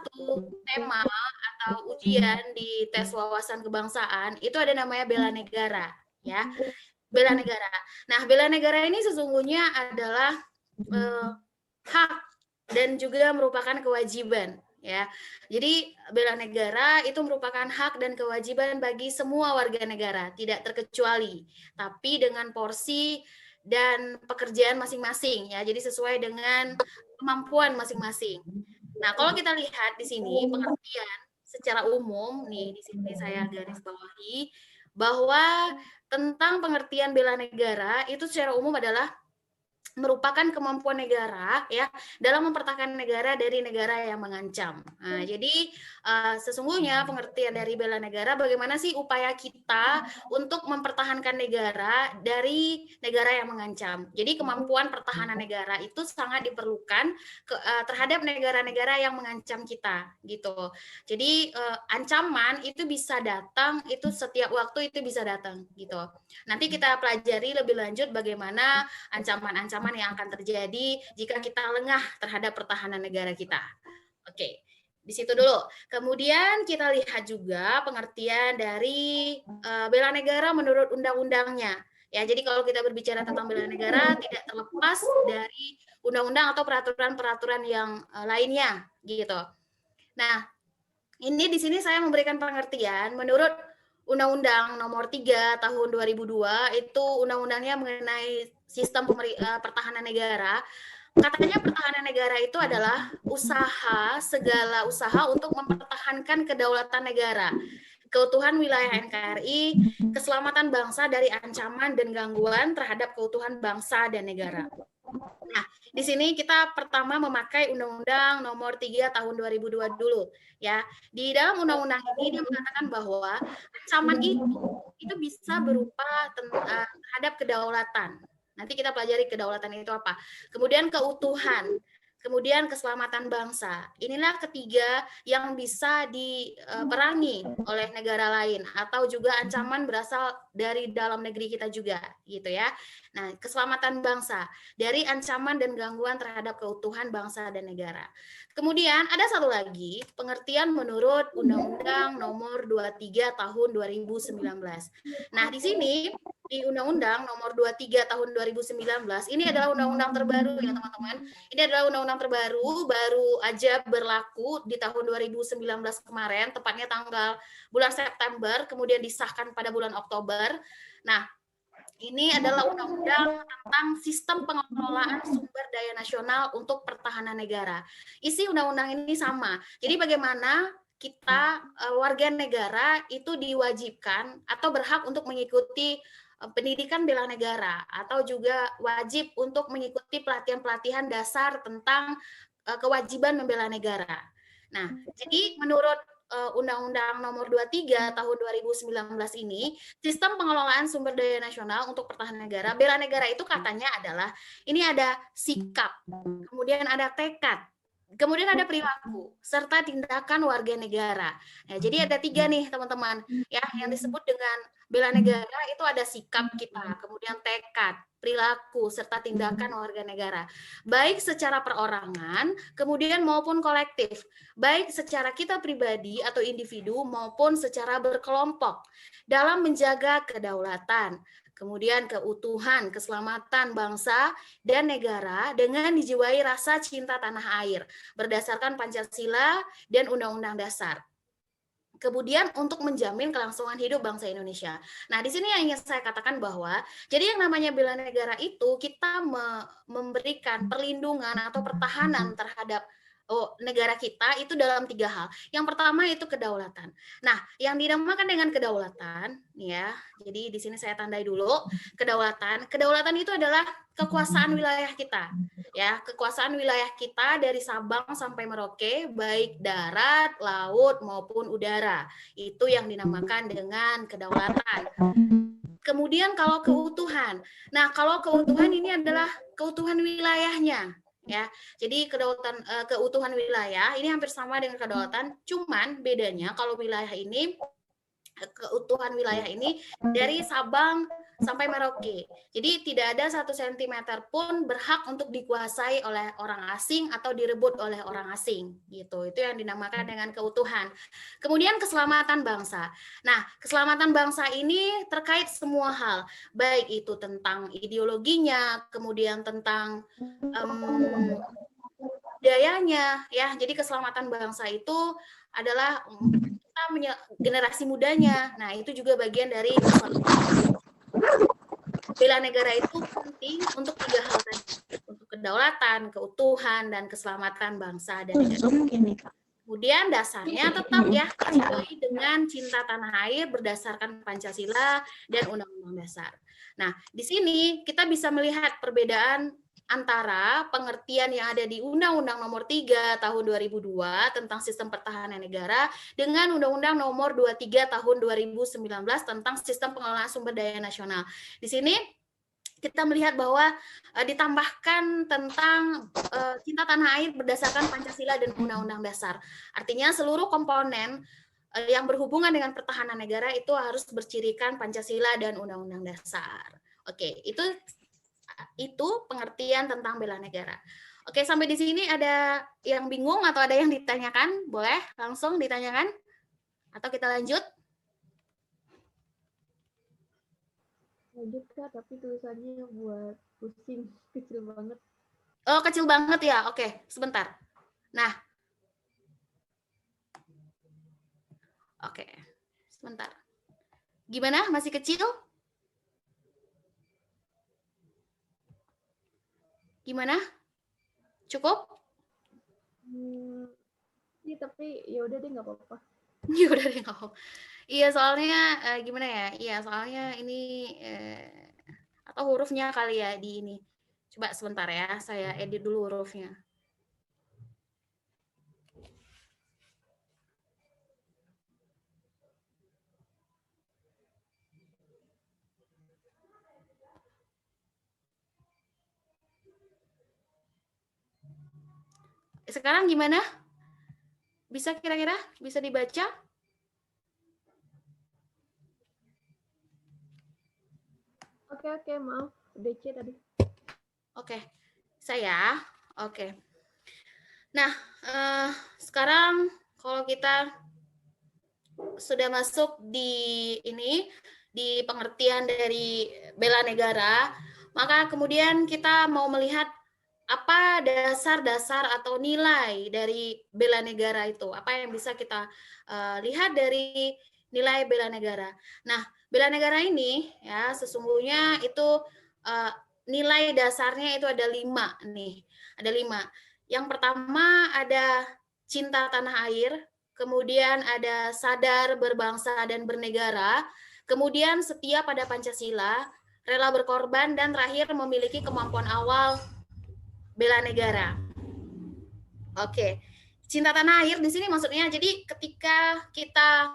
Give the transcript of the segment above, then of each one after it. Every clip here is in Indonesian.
satu tema atau ujian di tes wawasan kebangsaan itu ada namanya bela negara, ya. Bela negara. Nah, bela negara ini sesungguhnya adalah hak dan juga merupakan kewajiban, ya. Jadi bela negara itu merupakan hak dan kewajiban bagi semua warga negara, tidak terkecuali, tapi dengan porsi dan pekerjaan masing-masing, ya. Jadi sesuai dengan kemampuan masing-masing. Nah, kalau kita lihat di sini pengertian secara umum nih, di sini saya garis bawahi bahwa tentang pengertian bela negara itu secara umum adalah merupakan kemampuan negara, ya, dalam mempertahankan negara dari negara yang mengancam. Nah, jadi sesungguhnya pengertian dari bela negara bagaimana sih upaya kita untuk mempertahankan negara dari negara yang mengancam. Jadi kemampuan pertahanan negara itu sangat diperlukan terhadap negara-negara yang mengancam kita, gitu. Jadi ancaman itu bisa datang, itu setiap waktu itu bisa datang, gitu. Nanti kita pelajari lebih lanjut bagaimana ancaman-ancaman yang akan terjadi jika kita lengah terhadap pertahanan negara kita. Oke, di situ dulu. Kemudian kita lihat juga pengertian dari bela negara menurut undang-undangnya. Ya, jadi kalau kita berbicara tentang bela negara tidak terlepas dari undang-undang atau peraturan-peraturan yang lainnya, gitu. Nah, ini di sini saya memberikan pengertian menurut Undang-Undang Nomor 3 Tahun 2002 itu undang-undangnya mengenai sistem pertahanan negara. Katanya pertahanan negara itu adalah segala usaha untuk mempertahankan kedaulatan negara, keutuhan wilayah NKRI, keselamatan bangsa dari ancaman dan gangguan terhadap keutuhan bangsa dan negara. Nah, di sini kita pertama memakai Undang-Undang Nomor 3 Tahun 2002 dulu, ya. Di dalam undang-undang ini dia mengatakan bahwa ancaman itu bisa berupa terhadap kedaulatan. Nanti kita pelajari kedaulatan itu apa. Kemudian keutuhan, kemudian keselamatan bangsa. Inilah ketiga yang bisa diperangi oleh negara lain atau juga ancaman berasal dari dalam negeri kita juga, gitu ya. Nah, keselamatan bangsa dari ancaman dan gangguan terhadap keutuhan bangsa dan negara. Kemudian ada satu lagi pengertian menurut Undang-Undang Nomor 23 Tahun 2019. Nah, di sini di Undang-Undang Nomor 23 Tahun 2019 ini adalah undang-undang terbaru ya teman-teman. Ini adalah undang-undang terbaru, baru aja berlaku di tahun 2019 kemarin, tepatnya tanggal bulan September, kemudian disahkan pada bulan Oktober. Nah, ini adalah undang-undang tentang sistem pengelolaan sumber daya nasional untuk pertahanan negara. Isi undang-undang ini sama. Jadi bagaimana kita warga negara itu diwajibkan atau berhak untuk mengikuti pendidikan bela negara atau juga wajib untuk mengikuti pelatihan-pelatihan dasar tentang kewajiban membela negara. Nah, jadi menurut Undang-Undang Nomor 23 Tahun 2019 ini, sistem pengelolaan sumber daya nasional untuk pertahanan negara, bela negara itu katanya adalah ini ada sikap, kemudian ada tekad, kemudian ada perilaku, serta tindakan warga negara. Nah, jadi ada tiga nih teman-teman, ya yang disebut dengan bela negara itu ada sikap kita, kemudian tekad, perilaku, serta tindakan warga negara. Baik secara perorangan, kemudian maupun kolektif. Baik secara kita pribadi atau individu maupun secara berkelompok dalam menjaga kedaulatan, kemudian keutuhan, keselamatan bangsa dan negara dengan dijiwai rasa cinta tanah air berdasarkan Pancasila dan Undang-Undang Dasar. Kemudian untuk menjamin kelangsungan hidup bangsa Indonesia. Nah, di sini yang ingin saya katakan bahwa jadi yang namanya bela negara itu kita memberikan perlindungan atau pertahanan terhadap negara kita itu dalam tiga hal. Yang pertama itu kedaulatan. Nah, yang dinamakan dengan kedaulatan, ya. Jadi di sini saya tandai dulu kedaulatan. Kedaulatan itu adalah kekuasaan wilayah kita, ya, kekuasaan wilayah kita dari Sabang sampai Merauke, baik darat, laut maupun udara. Itu yang dinamakan dengan kedaulatan. Kemudian kalau keutuhan. Nah, kalau keutuhan ini adalah keutuhan wilayahnya, ya. Jadi keutuhan wilayah ini hampir sama dengan kedaulatan, cuman bedanya kalau wilayah ini keutuhan wilayah ini dari Sabang sampai Merauke. Jadi tidak ada 1 sentimeter pun berhak untuk dikuasai oleh orang asing atau direbut oleh orang asing gitu. Itu yang dinamakan dengan keutuhan. Kemudian keselamatan bangsa. Nah, keselamatan bangsa ini terkait semua hal, baik itu tentang ideologinya, kemudian tentang budayanya ya. Jadi keselamatan bangsa itu adalah kita generasi mudanya. Nah, itu juga bagian dari bela negara itu penting untuk 3 hal tadi, untuk kedaulatan, keutuhan, dan keselamatan bangsa dan negara. Kemudian dasarnya tetap ya sesuai dengan cinta tanah air berdasarkan Pancasila dan Undang-Undang Dasar. Nah, di sini kita bisa melihat perbedaan antara pengertian yang ada di Undang-Undang Nomor 3 Tahun 2002 tentang Sistem Pertahanan Negara dengan Undang-Undang Nomor 23 Tahun 2019 tentang Sistem Pengelolaan Sumber Daya Nasional. Di sini kita melihat bahwa ditambahkan tentang cinta tanah air berdasarkan Pancasila dan Undang-Undang Dasar. Artinya seluruh komponen yang berhubungan dengan pertahanan negara itu harus bercirikan Pancasila dan Undang-Undang Dasar. Oke, itu pengertian tentang bela negara. Oke, sampai di sini ada yang bingung atau ada yang ditanyakan? Boleh langsung ditanyakan? Atau kita lanjut? Lanjut Kak, tapi tulisannya buat pusing, kecil banget. Oh, kecil banget ya? Oke, sebentar. Nah, oke, sebentar. Gimana? Masih kecil? Gimana? Cukup? Iya, tapi ya udah deh nggak apa-apa. Ya udah deh nggak apa-apa. Iya soalnya gimana ya? Iya soalnya ini atau hurufnya kali ya di ini. Coba sebentar ya, saya edit dulu hurufnya. Sekarang gimana? Bisa kira-kira? Bisa dibaca? Oke, maaf. DC tadi. Oke, saya. Oke. Nah, sekarang kalau kita sudah masuk di ini, di pengertian dari bela negara, maka kemudian kita mau melihat apa dasar-dasar atau nilai dari bela negara itu, apa yang bisa kita lihat dari nilai bela negara. Nah, bela negara ini ya sesungguhnya itu nilai dasarnya itu ada 5 nih, ada 5. Yang pertama ada cinta tanah air, kemudian ada sadar berbangsa dan bernegara, kemudian setia pada Pancasila, rela berkorban, dan terakhir memiliki kemampuan awal bela negara. Oke, cinta tanah air di sini maksudnya jadi ketika kita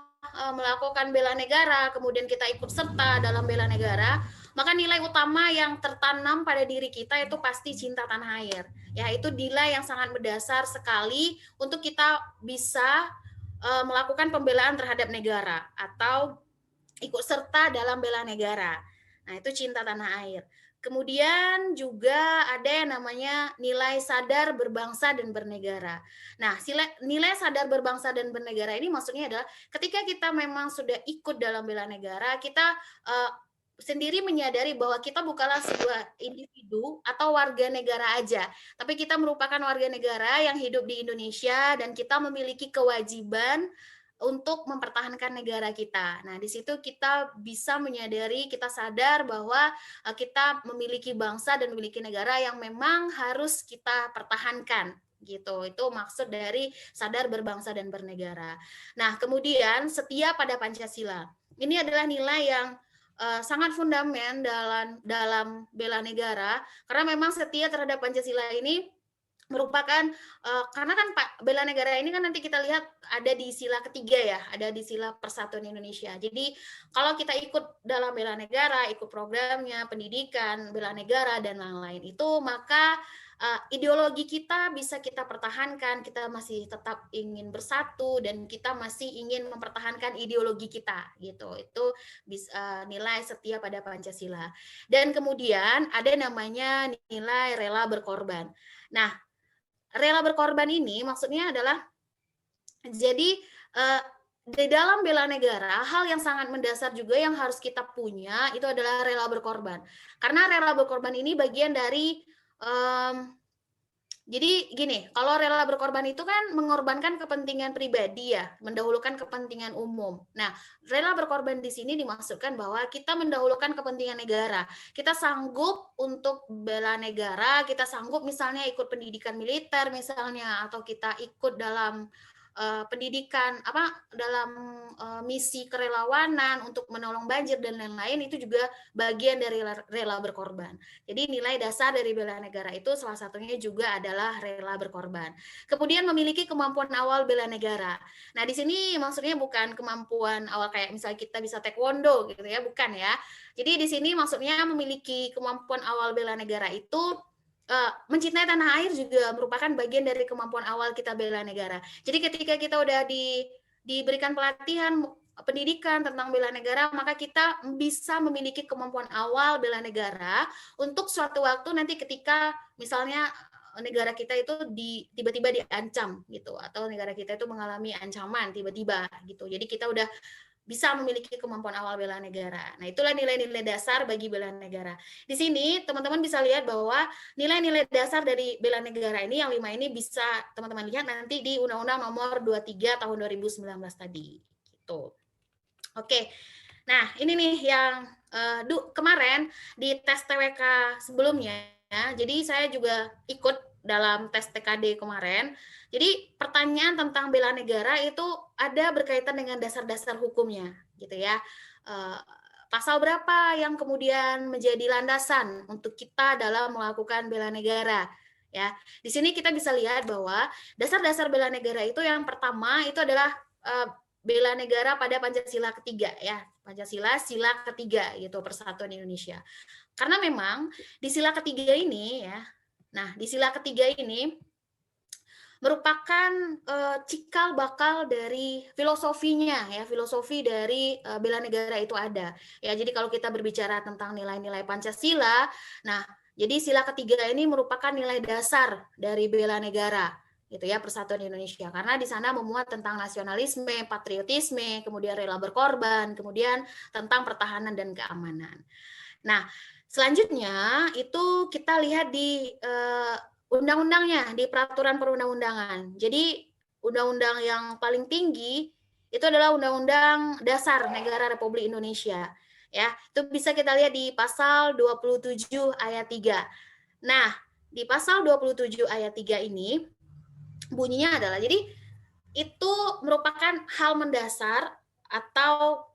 melakukan bela negara, kemudian kita ikut serta dalam bela negara, maka nilai utama yang tertanam pada diri kita itu pasti cinta tanah air. Ya, itu nilai yang sangat mendasar sekali untuk kita bisa melakukan pembelaan terhadap negara atau ikut serta dalam bela negara. Nah, itu cinta tanah air. Kemudian juga ada yang namanya nilai sadar berbangsa dan bernegara. Nah, nilai sadar berbangsa dan bernegara ini maksudnya adalah ketika kita memang sudah ikut dalam bela negara, kita sendiri menyadari bahwa kita bukanlah sebuah individu atau warga negara aja, tapi kita merupakan warga negara yang hidup di Indonesia dan kita memiliki kewajiban untuk mempertahankan negara kita. Nah, di situ kita bisa menyadari, kita sadar bahwa kita memiliki bangsa dan memiliki negara yang memang harus kita pertahankan gitu. Itu maksud dari sadar berbangsa dan bernegara. Nah, kemudian setia pada Pancasila. Ini adalah nilai yang sangat fundamental dalam bela negara karena memang setia terhadap Pancasila ini merupakan karena kan bela negara ini kan nanti kita lihat ada di sila ketiga ya, ada di sila Persatuan Indonesia. Jadi kalau kita ikut dalam bela negara, ikut programnya, pendidikan, bela negara dan lain-lain itu, maka ideologi kita bisa kita pertahankan, kita masih tetap ingin bersatu dan kita masih ingin mempertahankan ideologi kita gitu. Itu bisa nilai setia pada Pancasila. Dan kemudian ada namanya nilai rela berkorban. Nah, rela berkorban ini maksudnya adalah jadi di dalam bela negara, hal yang sangat mendasar juga yang harus kita punya itu adalah rela berkorban. Karena rela berkorban ini bagian dari jadi gini, kalau rela berkorban itu kan mengorbankan kepentingan pribadi ya, mendahulukan kepentingan umum. Nah, rela berkorban di sini dimaksudkan bahwa kita mendahulukan kepentingan negara. Kita sanggup untuk bela negara, kita sanggup misalnya ikut pendidikan militer misalnya, atau kita ikut dalam pendidikan dalam misi kerelawanan untuk menolong banjir dan lain-lain, itu juga bagian dari rela berkorban. Jadi nilai dasar dari bela negara itu salah satunya juga adalah rela berkorban. Kemudian memiliki kemampuan awal bela negara. Nah, di sini maksudnya bukan kemampuan awal kayak misalnya kita bisa taekwondo gitu ya, bukan ya. Jadi di sini maksudnya memiliki kemampuan awal bela negara itu mencintai tanah air juga merupakan bagian dari kemampuan awal kita bela negara. Jadi ketika kita udah diberikan pelatihan pendidikan tentang bela negara, maka kita bisa memiliki kemampuan awal bela negara untuk suatu waktu nanti ketika misalnya negara kita itu tiba-tiba diancam gitu, atau negara kita itu mengalami ancaman tiba-tiba gitu. Jadi kita udah bisa memiliki kemampuan awal bela negara. Nah, itulah nilai-nilai dasar bagi bela negara. Di sini teman-teman bisa lihat bahwa nilai-nilai dasar dari bela negara ini yang 5 ini bisa teman-teman lihat nanti di Undang-Undang Nomor 23 tahun 2019 tadi. Gitu. Oke. Nah, ini nih yang kemarin di tes TWK sebelumnya. Jadi saya juga ikut dalam tes TKD kemarin. Jadi pertanyaan tentang bela negara itu ada berkaitan dengan dasar-dasar hukumnya, gitu ya. Pasal berapa yang kemudian menjadi landasan untuk kita dalam melakukan bela negara, ya. Di sini kita bisa lihat bahwa dasar-dasar bela negara itu yang pertama itu adalah bela negara pada Pancasila ketiga ya. Pancasila sila ketiga gitu, Persatuan Indonesia. Karena memang di sila ketiga ini ya. Nah, di sila ketiga ini merupakan cikal bakal dari filosofinya ya, filosofi dari bela negara itu ada. Ya, jadi kalau kita berbicara tentang nilai-nilai Pancasila, nah, jadi sila ketiga ini merupakan nilai dasar dari bela negara gitu ya, Persatuan Indonesia, karena di sana memuat tentang nasionalisme, patriotisme, kemudian rela berkorban, kemudian tentang pertahanan dan keamanan. Nah, selanjutnya itu kita lihat di undang-undangnya, di peraturan perundang-undangan. Jadi undang-undang yang paling tinggi itu adalah Undang-Undang Dasar Negara Republik Indonesia. Ya, itu bisa kita lihat di pasal 27 ayat 3. Nah, di pasal 27 ayat 3 ini bunyinya adalah, jadi itu merupakan hal mendasar atau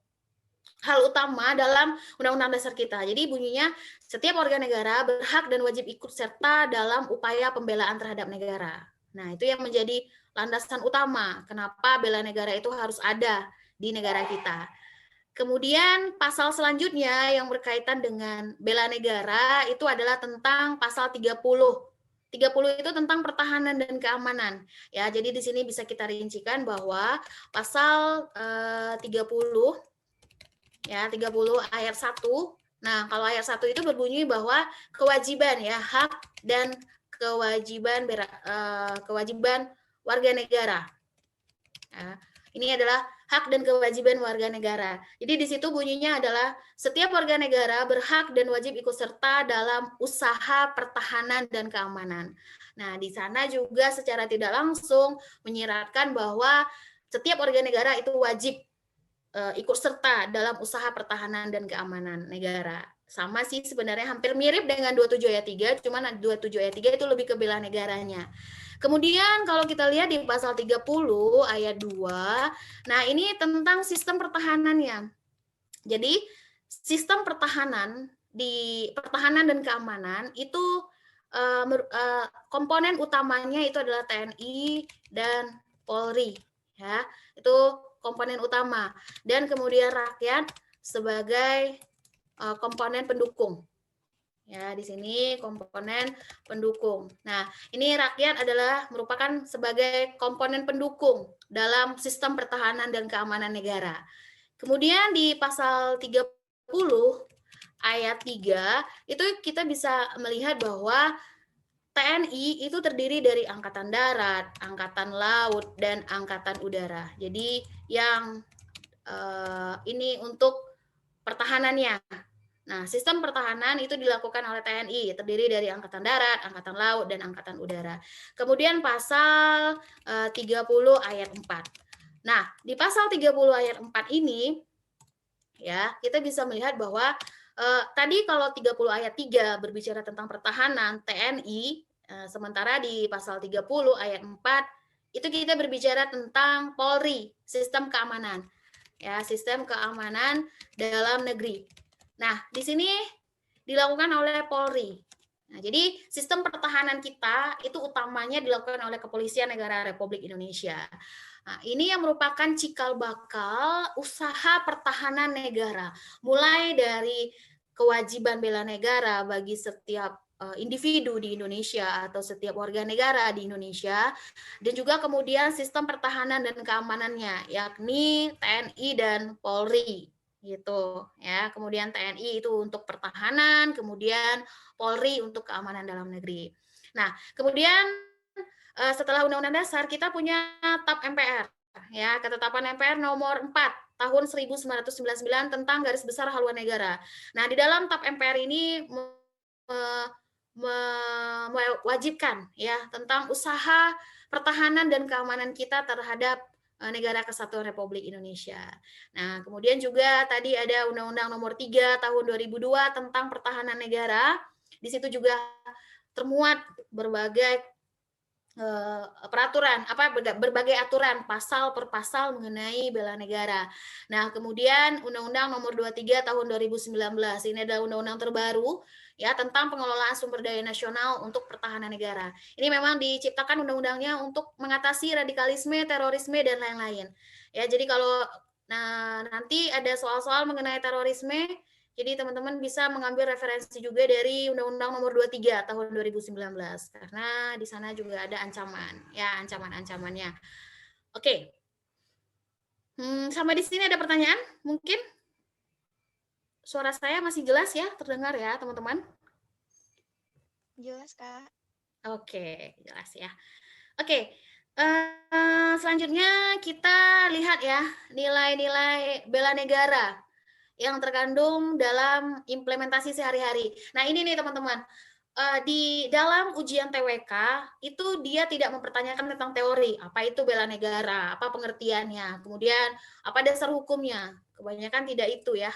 hal utama dalam Undang-Undang Dasar kita. Jadi bunyinya, setiap warga negara berhak dan wajib ikut serta dalam upaya pembelaan terhadap negara. Nah, itu yang menjadi landasan utama kenapa bela negara itu harus ada di negara kita. Kemudian pasal selanjutnya yang berkaitan dengan bela negara itu adalah tentang pasal 30. 30 itu tentang pertahanan dan keamanan. Ya, jadi di sini bisa kita rincikan bahwa pasal 30 ya, 30 ayat 1. Nah, kalau ayat 1 itu berbunyi bahwa kewajiban ya, hak dan kewajiban kewajiban warga negara. Ya, ini adalah hak dan kewajiban warga negara. Jadi di situ bunyinya adalah setiap warga negara berhak dan wajib ikut serta dalam usaha pertahanan dan keamanan. Nah, di sana juga secara tidak langsung menyiratkan bahwa setiap warga negara itu wajib ikut serta dalam usaha pertahanan dan keamanan negara. Sama sih sebenarnya, hampir mirip dengan 27 ayat 3, cuman 27 ayat 3 itu lebih ke bela negaranya. Kemudian kalau kita lihat di pasal 30 ayat 2, nah ini tentang sistem pertahanannya. Jadi sistem pertahanan dan keamanan itu komponen utamanya itu adalah TNI dan Polri ya. Itu komponen utama, dan kemudian rakyat sebagai komponen pendukung. Ya, di sini komponen pendukung. Nah, ini rakyat adalah merupakan sebagai komponen pendukung dalam sistem pertahanan dan keamanan negara. Kemudian di pasal 30 ayat 3 itu kita bisa melihat bahwa TNI itu terdiri dari Angkatan Darat, Angkatan Laut, dan Angkatan Udara. Jadi yang ini untuk pertahanannya. Nah, sistem pertahanan itu dilakukan oleh TNI, terdiri dari Angkatan Darat, Angkatan Laut, dan Angkatan Udara. Kemudian pasal 30 ayat 4. Nah, di pasal 30 ayat 4 ini, ya, kita bisa melihat bahwa tadi kalau 30 ayat 3 berbicara tentang pertahanan TNI, sementara di pasal 30 ayat 4 itu kita berbicara tentang Polri, sistem keamanan. Ya, sistem keamanan dalam negeri. Nah, di sini dilakukan oleh Polri. Nah, jadi sistem pertahanan kita itu utamanya dilakukan oleh Kepolisian Negara Republik Indonesia. Nah, ini yang merupakan cikal bakal usaha pertahanan negara, mulai dari kewajiban bela negara bagi setiap individu di Indonesia atau setiap warga negara di Indonesia, dan juga kemudian sistem pertahanan dan keamanannya, yakni TNI dan Polri, gitu ya. Kemudian TNI itu untuk pertahanan, kemudian Polri untuk keamanan dalam negeri. Nah, kemudian setelah Undang-Undang Dasar kita punya TAP MPR, ya, Ketetapan MPR nomor 4 tahun 1999 tentang garis besar haluan negara. Nah, di dalam TAP MPR ini mewajibkan ya tentang usaha pertahanan dan keamanan kita terhadap Negara Kesatuan Republik Indonesia. Nah, kemudian juga tadi ada Undang-Undang Nomor 3 Tahun 2002 tentang Pertahanan Negara. Di situ juga termuat berbagai peraturan, berbagai aturan pasal per pasal mengenai bela negara. Nah, kemudian Undang-Undang Nomor 23 Tahun 2019 ini adalah undang-undang terbaru ya tentang pengelolaan sumber daya nasional untuk pertahanan negara. Ini memang diciptakan undang-undangnya untuk mengatasi radikalisme, terorisme, dan lain-lain. Ya, jadi kalau nanti ada soal-soal mengenai terorisme, jadi teman-teman bisa mengambil referensi juga dari Undang-Undang Nomor 23 Tahun 2019 karena di sana juga ada ancaman, ya ancaman-ancamannya. Oke. Sampai di sini ada pertanyaan? Mungkin suara saya masih jelas ya, terdengar ya, teman-teman? Jelas, Kak. Oke, jelas ya. Oke. Selanjutnya kita lihat ya nilai-nilai bela negara yang terkandung dalam implementasi sehari-hari. Nah, ini nih teman-teman, di dalam ujian TWK itu dia tidak mempertanyakan tentang teori, apa itu bela negara, apa pengertiannya, kemudian apa dasar hukumnya. Kebanyakan tidak itu ya.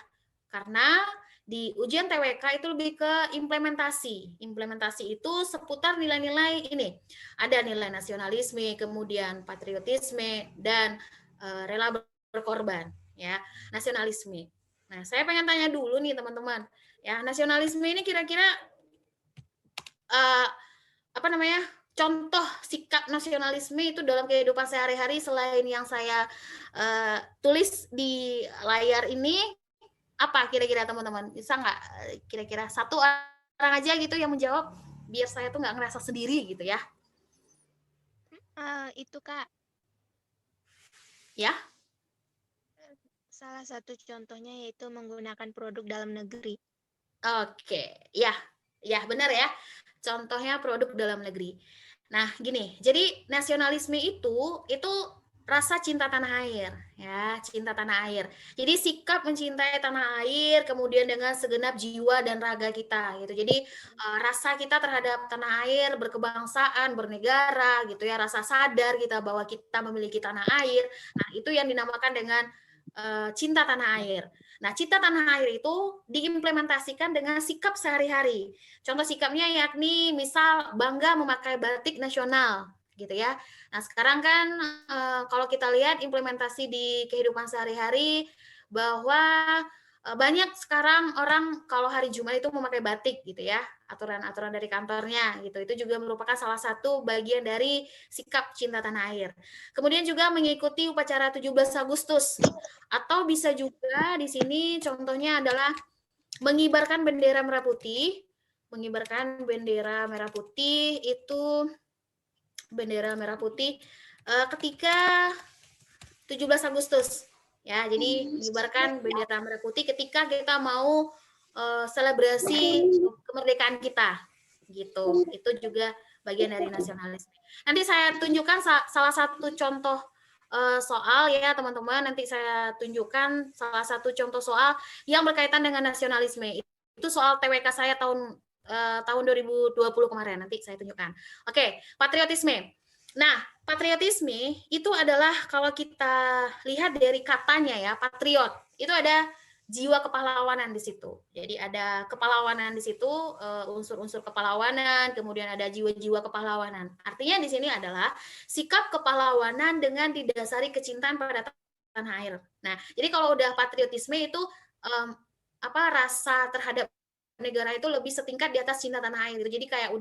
Karena di ujian TWK itu lebih ke implementasi. Implementasi itu seputar nilai-nilai ini. Ada nilai nasionalisme, kemudian patriotisme, dan rela berkorban. Ya, nasionalisme. Nah, saya pengen tanya dulu nih teman-teman. Ya, nasionalisme ini kira-kira apa namanya? Contoh sikap nasionalisme itu dalam kehidupan sehari-hari selain yang saya tulis di layar ini, apa kira-kira teman-teman? Bisa nggak kira-kira satu orang aja gitu yang menjawab biar saya tuh nggak ngerasa sendiri gitu ya? Itu Kak. Ya? Salah satu contohnya yaitu menggunakan produk dalam negeri. Oke, ya, ya benar ya. Contohnya produk dalam negeri. Nah, gini, jadi nasionalisme itu rasa cinta tanah air, ya, cinta tanah air. Jadi sikap mencintai tanah air, kemudian dengan segenap jiwa dan raga kita, gitu. Jadi rasa kita terhadap tanah air, berkebangsaan, bernegara, gitu ya, rasa sadar kita bahwa kita memiliki tanah air. Nah, itu yang dinamakan dengan cinta tanah air. Nah, cinta tanah air itu diimplementasikan dengan sikap sehari-hari. Contoh sikapnya yakni misal bangga memakai batik nasional, gitu ya. Nah, sekarang kan kalau kita lihat implementasi di kehidupan sehari-hari bahwa banyak sekarang orang kalau hari Jumat itu memakai batik gitu ya, aturan-aturan dari kantornya gitu. Itu juga merupakan salah satu bagian dari sikap cinta tanah air. Kemudian juga mengikuti upacara 17 Agustus atau bisa juga di sini contohnya adalah mengibarkan bendera merah putih mengibarkan bendera merah putih itu bendera merah putih ketika 17 Agustus ya. Jadi mengibarkan bendera merah putih ketika kita mau selebrasi kemerdekaan kita gitu. Itu juga bagian dari nasionalisme. Nanti saya tunjukkan salah satu contoh soal ya teman-teman. Nanti saya tunjukkan salah satu contoh soal yang berkaitan dengan nasionalisme. Itu soal TWK saya tahun 2020 kemarin. Nanti saya tunjukkan. Oke, patriotisme. Nah, patriotisme itu adalah kalau kita lihat dari katanya ya, patriot. Itu ada jiwa kepahlawanan di situ. Jadi ada kepahlawanan di situ, unsur-unsur kepahlawanan, kemudian ada jiwa-jiwa kepahlawanan. Artinya di sini adalah sikap kepahlawanan dengan didasari kecintaan pada tanah air. Nah, jadi kalau udah patriotisme itu rasa terhadap negara itu lebih setingkat di atas cinta tanah air. Jadi kayak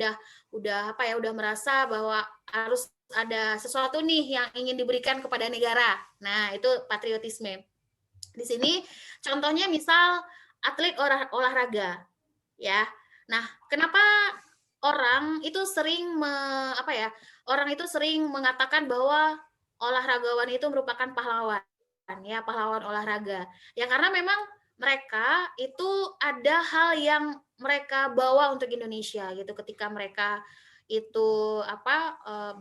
udah merasa bahwa harus ada sesuatu nih yang ingin diberikan kepada negara. Nah, itu patriotisme. Di sini contohnya misal atlet olahraga ya. Nah, kenapa orang itu sering orang itu sering mengatakan bahwa olahragawan itu merupakan pahlawan ya, pahlawan olahraga. Ya karena memang mereka itu ada hal yang mereka bawa untuk Indonesia gitu ketika mereka itu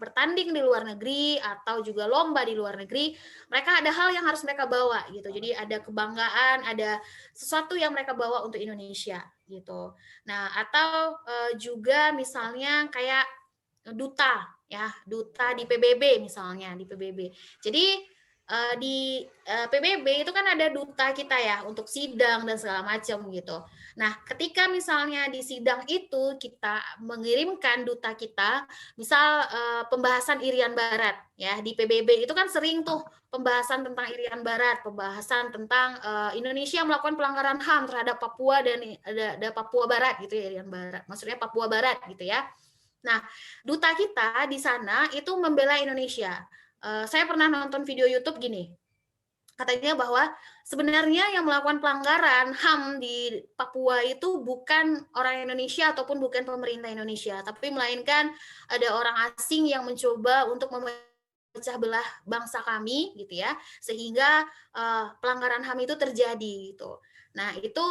bertanding di luar negeri atau juga lomba di luar negeri, mereka ada hal yang harus mereka bawa gitu. Jadi ada kebanggaan, ada sesuatu yang mereka bawa untuk Indonesia gitu. Nah, atau juga misalnya kayak duta ya, duta di PBB misalnya, di PBB. Jadi di PBB itu kan ada duta kita ya untuk sidang dan segala macam gitu. Nah, ketika misalnya di sidang itu kita mengirimkan duta kita, misal pembahasan Irian Barat ya, di PBB itu kan sering tuh pembahasan tentang Irian Barat, pembahasan tentang Indonesia melakukan pelanggaran HAM terhadap Papua dan ada Papua Barat gitu ya, Irian Barat. Maksudnya Papua Barat gitu ya. Nah, duta kita di sana itu membela Indonesia. Saya pernah nonton video YouTube gini, katanya bahwa sebenarnya yang melakukan pelanggaran HAM di Papua itu bukan orang Indonesia ataupun bukan pemerintah Indonesia, tapi melainkan ada orang asing yang mencoba untuk memecah belah bangsa kami gitu ya, sehingga pelanggaran HAM itu terjadi gitu. Nah, itu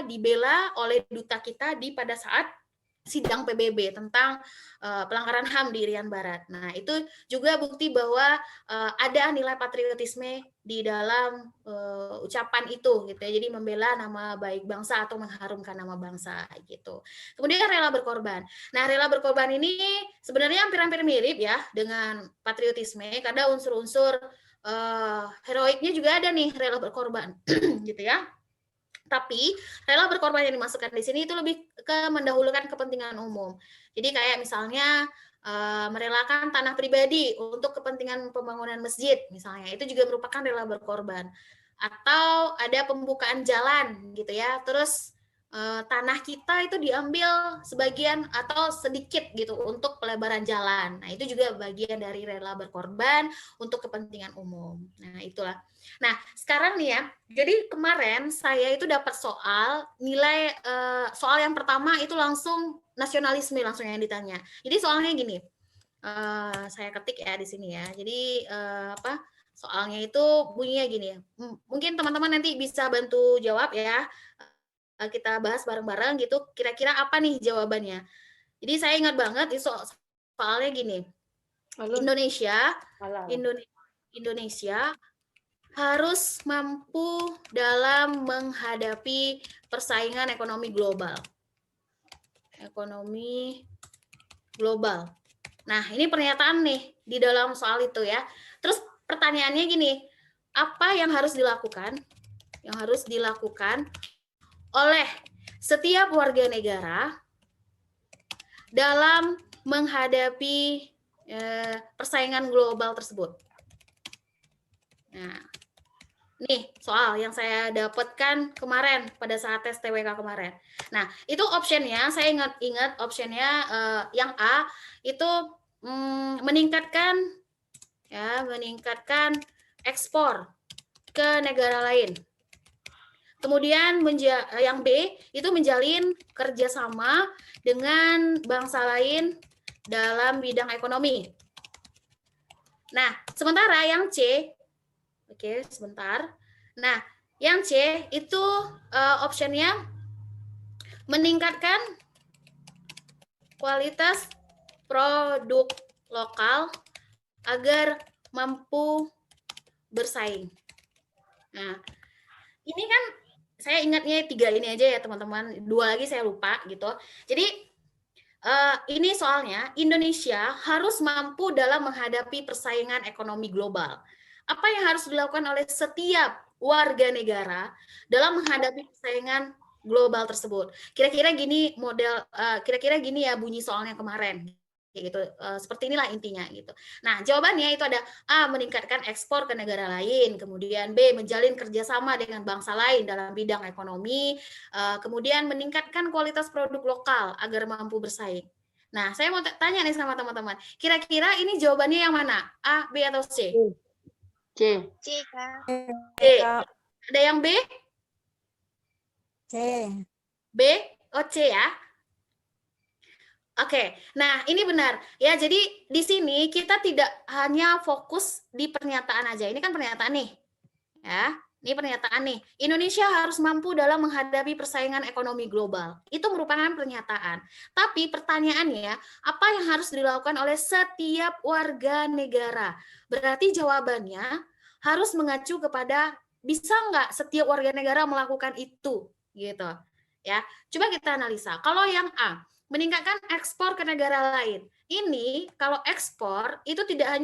dibela oleh duta kita pada saat sidang PBB tentang pelanggaran HAM di Irian Barat. Nah, itu juga bukti bahwa ada nilai patriotisme di dalam ucapan itu gitu ya. Jadi membela nama baik bangsa atau mengharumkan nama bangsa gitu. Kemudian rela berkorban. Nah, rela berkorban ini sebenarnya hampir-hampir mirip ya dengan patriotisme karena unsur-unsur heroiknya juga ada nih, rela berkorban gitu ya. Tapi rela berkorban yang dimasukkan di sini itu lebih ke mendahulukan kepentingan umum. Jadi kayak misalnya merelakan tanah pribadi untuk kepentingan pembangunan masjid misalnya, itu juga merupakan rela berkorban. Atau ada pembukaan jalan gitu ya, terus tanah kita itu diambil sebagian atau sedikit gitu untuk pelebaran jalan. Nah, itu juga bagian dari rela berkorban untuk kepentingan umum. Nah, itulah. Nah, sekarang nih ya, jadi kemarin saya itu dapat soal nilai soal yang pertama itu langsung nasionalisme langsung yang ditanya. Jadi soalnya gini, saya ketik ya di sini ya. Jadi soalnya itu bunyinya gini. Mungkin teman-teman nanti bisa bantu jawab ya. Kita bahas bareng-bareng gitu. Kira-kira apa nih jawabannya? Jadi saya ingat banget soalnya gini. Indonesia harus mampu dalam menghadapi persaingan ekonomi global. Ekonomi global. Nah, ini pernyataan nih di dalam soal itu ya. Terus pertanyaannya gini, apa yang harus dilakukan? Yang harus dilakukan oleh setiap warga negara dalam menghadapi persaingan global tersebut. Nah, nih soal yang saya dapatkan kemarin pada saat tes TWK kemarin. Nah, itu optionnya, saya ingat optionnya yang A itu meningkatkan ekspor ke negara lain. Kemudian yang B itu menjalin kerjasama dengan bangsa lain dalam bidang ekonomi. Nah, sementara yang C, oke, sebentar. Nah, yang C itu optionnya meningkatkan kualitas produk lokal agar mampu bersaing. Nah, ini kan saya ingatnya 3 ini aja ya teman-teman, 2 lagi saya lupa gitu. Jadi ini soalnya Indonesia harus mampu dalam menghadapi persaingan ekonomi global. Apa yang harus dilakukan oleh setiap warga negara dalam menghadapi persaingan global tersebut? Kira-kira gini model, kira-kira gini ya bunyi soalnya kemarin. Gitu, seperti inilah intinya gitu. Nah, jawabannya itu ada A, meningkatkan ekspor ke negara lain, kemudian B, menjalin kerjasama dengan bangsa lain dalam bidang ekonomi, kemudian meningkatkan kualitas produk lokal agar mampu bersaing. Nah, saya mau tanya nih sama teman-teman, kira-kira ini jawabannya yang mana? A, B, atau C? C. C, Kak. B. Ada yang B? C. B? Oh, C ya. Oke, nah ini benar ya. Jadi di sini kita tidak hanya fokus di pernyataan aja. Ini kan pernyataan nih, ya. Ini pernyataan nih. Indonesia harus mampu dalam menghadapi persaingan ekonomi global. Itu merupakan pernyataan. Tapi pertanyaannya, apa yang harus dilakukan oleh setiap warga negara? Berarti jawabannya harus mengacu kepada bisa nggak setiap warga negara melakukan itu, gitu. Ya, coba kita analisa. Kalau yang A, meningkatkan ekspor ke negara lain. Ini kalau ekspor itu tidak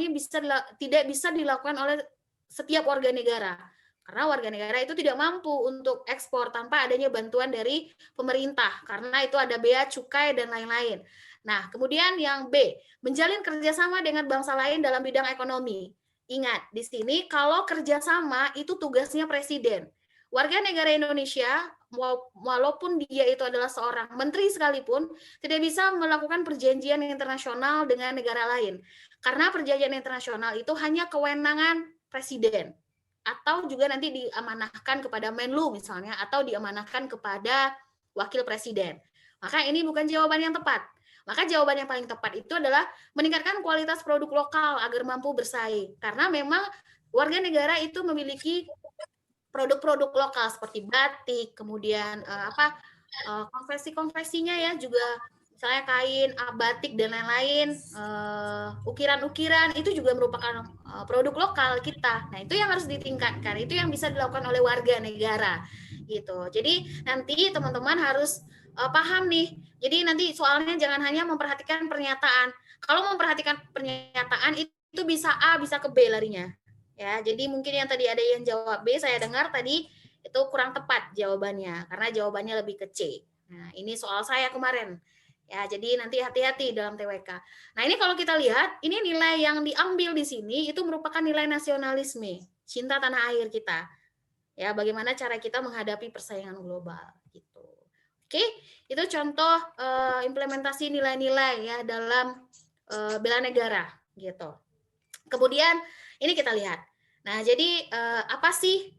bisa dilakukan oleh setiap warga negara. Karena warga negara itu tidak mampu untuk ekspor tanpa adanya bantuan dari pemerintah. Karena itu ada bea cukai dan lain-lain. Nah, kemudian yang B, menjalin kerjasama dengan bangsa lain dalam bidang ekonomi. Ingat, di sini kalau kerjasama itu tugasnya presiden. Warga negara Indonesia, walaupun dia itu adalah seorang menteri sekalipun, tidak bisa melakukan perjanjian internasional dengan negara lain. Karena perjanjian internasional itu hanya kewenangan presiden. Atau juga nanti diamanahkan kepada Menlu misalnya, atau diamanahkan kepada wakil presiden. Maka ini bukan jawaban yang tepat. Maka jawaban yang paling tepat itu adalah meningkatkan kualitas produk lokal agar mampu bersaing. Karena memang warga negara itu memiliki produk-produk lokal seperti batik, kemudian konversi-konversinya ya juga misalnya kain, batik dan lain-lain, ukiran-ukiran itu juga merupakan produk lokal kita. Nah, itu yang harus ditingkatkan. Itu yang bisa dilakukan oleh warga negara gitu. Jadi nanti teman-teman harus paham nih. Jadi nanti soalnya jangan hanya memperhatikan pernyataan. Kalau memperhatikan pernyataan itu bisa A, bisa ke B larinya. Ya, jadi mungkin yang tadi ada yang jawab B, saya dengar tadi itu kurang tepat jawabannya karena jawabannya lebih ke C. Nah, ini soal saya kemarin. Ya, jadi nanti hati-hati dalam TWK. Nah, ini kalau kita lihat, ini nilai yang diambil di sini itu merupakan nilai nasionalisme, cinta tanah air kita. Ya, bagaimana cara kita menghadapi persaingan global gitu. Oke, itu contoh implementasi nilai-nilai ya dalam bela negara gitu. Kemudian ini kita lihat. Nah, jadi apa sih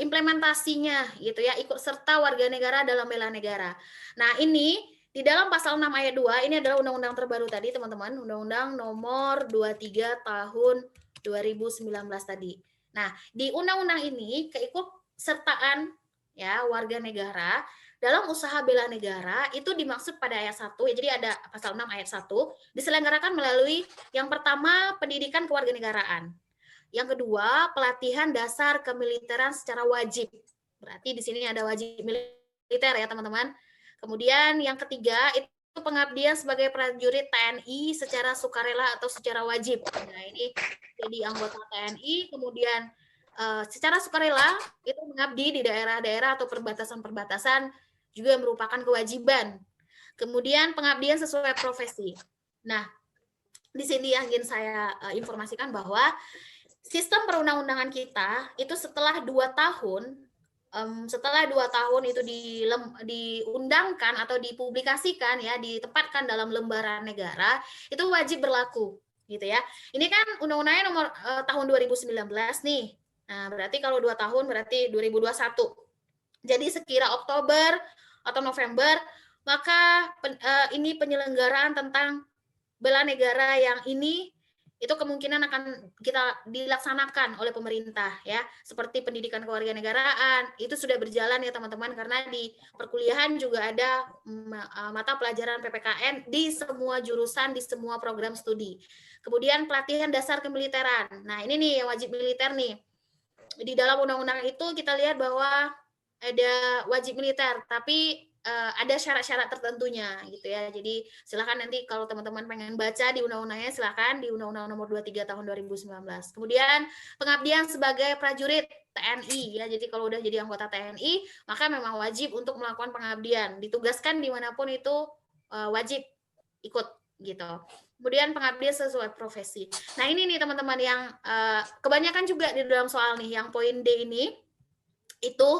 implementasinya gitu ya, ikut serta warga negara dalam bela negara. Nah, ini di dalam pasal 6 ayat 2, ini adalah undang-undang terbaru tadi, teman-teman, Undang-Undang Nomor 23 Tahun 2019 tadi. Nah, di undang-undang ini keikutsertaan ya warga negara dalam usaha bela negara itu dimaksud pada ayat 1, ya, jadi ada pasal 6 ayat 1, diselenggarakan melalui yang pertama pendidikan kewarganegaraan. Yang kedua, pelatihan dasar kemiliteran secara wajib. Berarti di sini ada wajib militer ya, teman-teman. Kemudian yang ketiga, itu pengabdian sebagai prajurit TNI secara sukarela atau secara wajib. Nah, ini jadi anggota TNI, kemudian secara sukarela itu mengabdi di daerah-daerah atau perbatasan-perbatasan juga merupakan kewajiban. Kemudian pengabdian sesuai profesi. Nah, di sini yang ingin saya informasikan bahwa sistem perundang-undangan kita itu setelah 2 tahun, itu diundangkan atau dipublikasikan ya, ditempatkan dalam lembaran negara, itu wajib berlaku gitu ya. Ini kan undang-undangnya nomor tahun 2019 nih. Nah, berarti kalau 2 tahun berarti 2021. Jadi sekira Oktober atau November, maka ini penyelenggaraan tentang bela negara yang ini itu kemungkinan akan kita dilaksanakan oleh pemerintah ya, seperti pendidikan kewarganegaraan itu sudah berjalan ya teman-teman, karena di perkuliahan juga ada mata pelajaran PPKN di semua jurusan, di semua program studi. Kemudian pelatihan dasar kemiliteran. Nah, ini nih yang wajib militer nih. Di dalam undang-undang itu kita lihat bahwa ada wajib militer, tapi ada syarat-syarat tertentunya gitu ya. Jadi silakan nanti kalau teman-teman pengen baca di undang-undangnya, silakan di Undang-Undang Nomor 23 Tahun 2019. Kemudian pengabdian sebagai prajurit TNI ya. Jadi kalau udah jadi anggota TNI, maka memang wajib untuk melakukan pengabdian. Ditugaskan dimanapun itu wajib ikut gitu. Kemudian pengabdian sesuai profesi. Nah ini nih teman-teman yang kebanyakan juga di dalam soal nih, yang poin D ini itu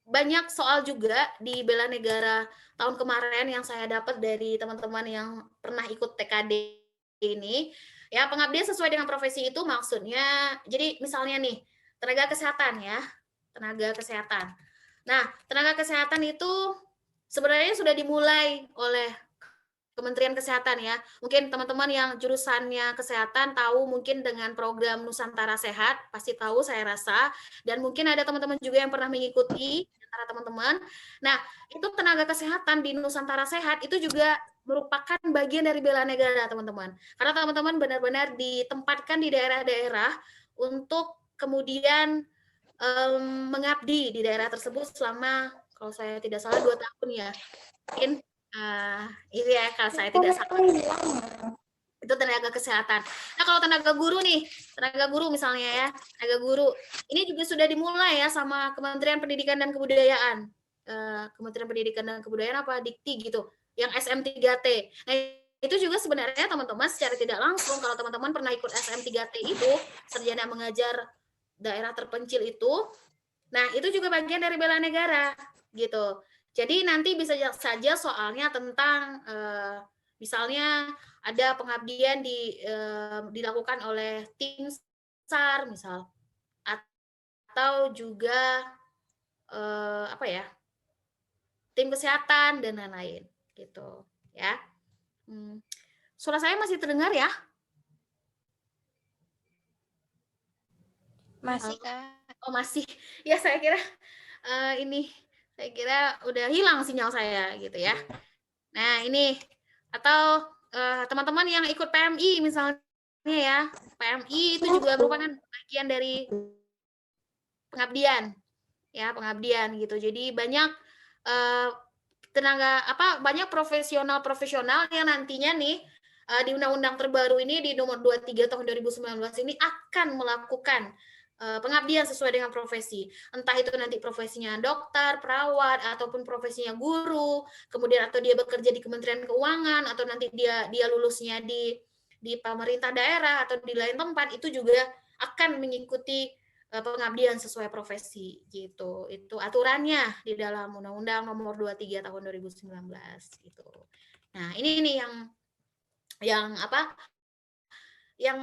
banyak soal juga di bela negara tahun kemarin yang saya dapat dari teman-teman yang pernah ikut TKD ini. Ya, pengabdian sesuai dengan profesi itu maksudnya, jadi misalnya nih, tenaga kesehatan ya, tenaga kesehatan. Nah, tenaga kesehatan itu sebenarnya sudah dimulai oleh Kementerian Kesehatan ya. Mungkin teman-teman yang jurusannya kesehatan tahu mungkin dengan program Nusantara Sehat, pasti tahu saya rasa. Dan mungkin ada teman-teman juga yang pernah mengikuti antara teman-teman. Nah, itu tenaga kesehatan di Nusantara Sehat itu juga merupakan bagian dari bela negara, teman-teman. Karena teman-teman benar-benar ditempatkan di daerah-daerah untuk kemudian mengabdi di daerah tersebut selama, kalau saya tidak salah, 2 tahun ya. Mungkin ini ya kalau saya tidak salah, itu tenaga kesehatan. Nah kalau tenaga guru nih, tenaga guru misalnya ya, tenaga guru ini juga sudah dimulai ya sama Kementerian Pendidikan dan Kebudayaan. Kementerian Pendidikan dan Kebudayaan apa Dikti gitu, yang SM3T. Nah itu juga sebenarnya teman-teman secara tidak langsung, kalau teman-teman pernah ikut SM3T itu, sarjana mengajar daerah terpencil itu, nah itu juga bagian dari bela negara gitu. Jadi nanti bisa saja soalnya tentang misalnya ada pengabdian dilakukan oleh tim SAR misal, atau juga apa ya, tim kesehatan dan lain-lain gitu ya. Suara saya masih terdengar ya? Masih, Kak. Oh masih. Ya saya kira saya kira udah hilang sinyal saya gitu ya. Nah ini, atau teman-teman yang ikut PMI misalnya ya, PMI itu juga merupakan bagian dari pengabdian ya, pengabdian gitu. Jadi banyak banyak profesional yang nantinya nih di undang-undang terbaru ini di nomor 23 tahun 2019 ini akan melakukan pengabdian sesuai dengan profesi. Entah itu nanti profesinya dokter, perawat, ataupun profesinya guru, kemudian atau dia bekerja di Kementerian Keuangan, atau nanti dia lulusnya di pemerintah daerah atau di lain tempat, itu juga akan mengikuti pengabdian sesuai profesi gitu. Itu aturannya di dalam Undang-Undang Nomor 23 Tahun 2019 gitu. Nah, ini nih yang apa? Yang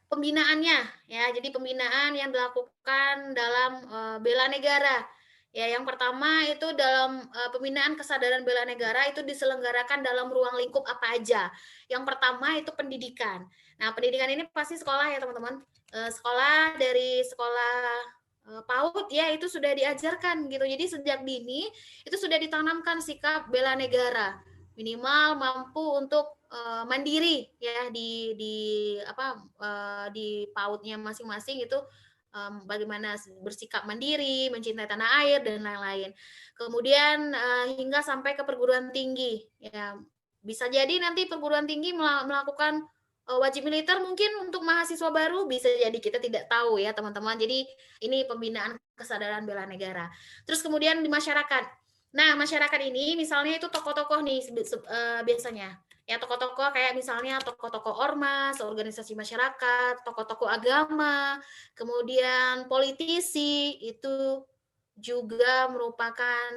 pembinaannya ya. Jadi pembinaan yang dilakukan dalam bela negara. Ya, yang pertama itu dalam pembinaan kesadaran bela negara itu diselenggarakan dalam ruang lingkup apa aja. Yang pertama itu pendidikan. Nah, pendidikan ini pasti sekolah ya, teman-teman. Sekolah dari sekolah PAUD ya itu sudah diajarkan gitu. Jadi sejak dini itu sudah ditanamkan sikap bela negara. Minimal mampu untuk mandiri ya di PAUD-nya masing-masing itu bagaimana bersikap mandiri, mencintai tanah air dan lain-lain. Kemudian hingga sampai ke perguruan tinggi ya. Bisa jadi nanti perguruan tinggi melakukan wajib militer mungkin untuk mahasiswa baru, bisa jadi kita tidak tahu ya teman-teman. Jadi ini pembinaan kesadaran bela negara. Terus kemudian di masyarakat. Nah, masyarakat ini misalnya itu tokoh-tokoh nih biasanya. Ya tokoh-tokoh kayak misalnya tokoh-tokoh ormas, organisasi masyarakat, tokoh-tokoh agama, kemudian politisi itu juga merupakan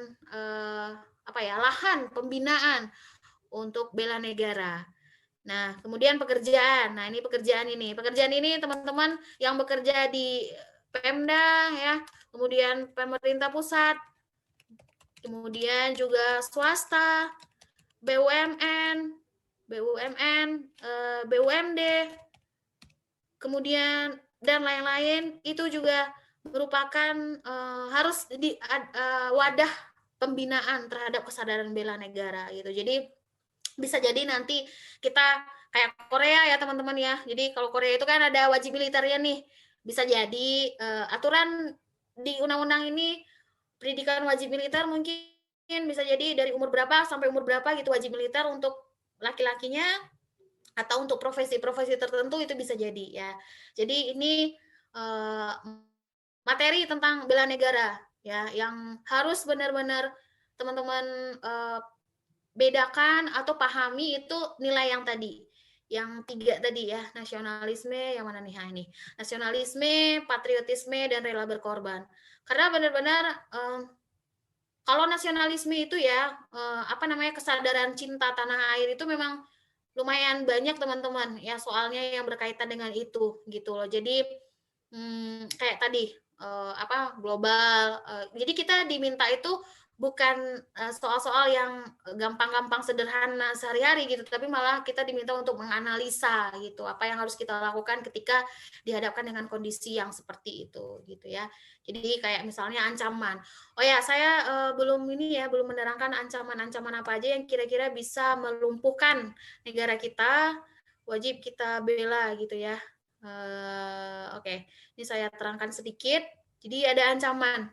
lahan pembinaan untuk bela negara. Nah, kemudian pekerjaan. Nah, ini pekerjaan ini. Pekerjaan ini teman-teman yang bekerja di Pemda ya, kemudian pemerintah pusat, kemudian juga swasta, BUMN, BUMD, kemudian dan lain-lain, itu juga merupakan harus di wadah pembinaan terhadap kesadaran bela negara gitu. Jadi bisa jadi nanti kita kayak Korea ya teman-teman ya. Jadi kalau Korea itu kan ada wajib militernya nih. Bisa jadi aturan di undang-undang ini pendidikan wajib militer mungkin bisa jadi dari umur berapa sampai umur berapa gitu wajib militer untuk laki-lakinya, atau untuk profesi-profesi tertentu itu bisa jadi ya. Jadi ini materi tentang bela negara ya yang harus benar-benar teman-teman bedakan atau pahami itu nilai yang tadi. Yang 3 tadi ya, nasionalisme, yang mana nih? Ini. Nasionalisme, patriotisme, dan rela berkorban. Karena benar-benar kalau nasionalisme itu ya, kesadaran cinta tanah air itu memang lumayan banyak teman-teman ya, soalnya yang berkaitan dengan itu gitu loh. Jadi kayak tadi global. Jadi kita diminta itu bukan soal-soal yang gampang-gampang sederhana sehari-hari gitu, tapi malah kita diminta untuk menganalisa gitu apa yang harus kita lakukan ketika dihadapkan dengan kondisi yang seperti itu gitu ya. Jadi kayak misalnya ancaman. Oh ya, saya belum menerangkan ancaman-ancaman apa aja yang kira-kira bisa melumpuhkan negara kita, wajib kita bela gitu ya. Oke, ini saya terangkan sedikit. Jadi ada ancaman.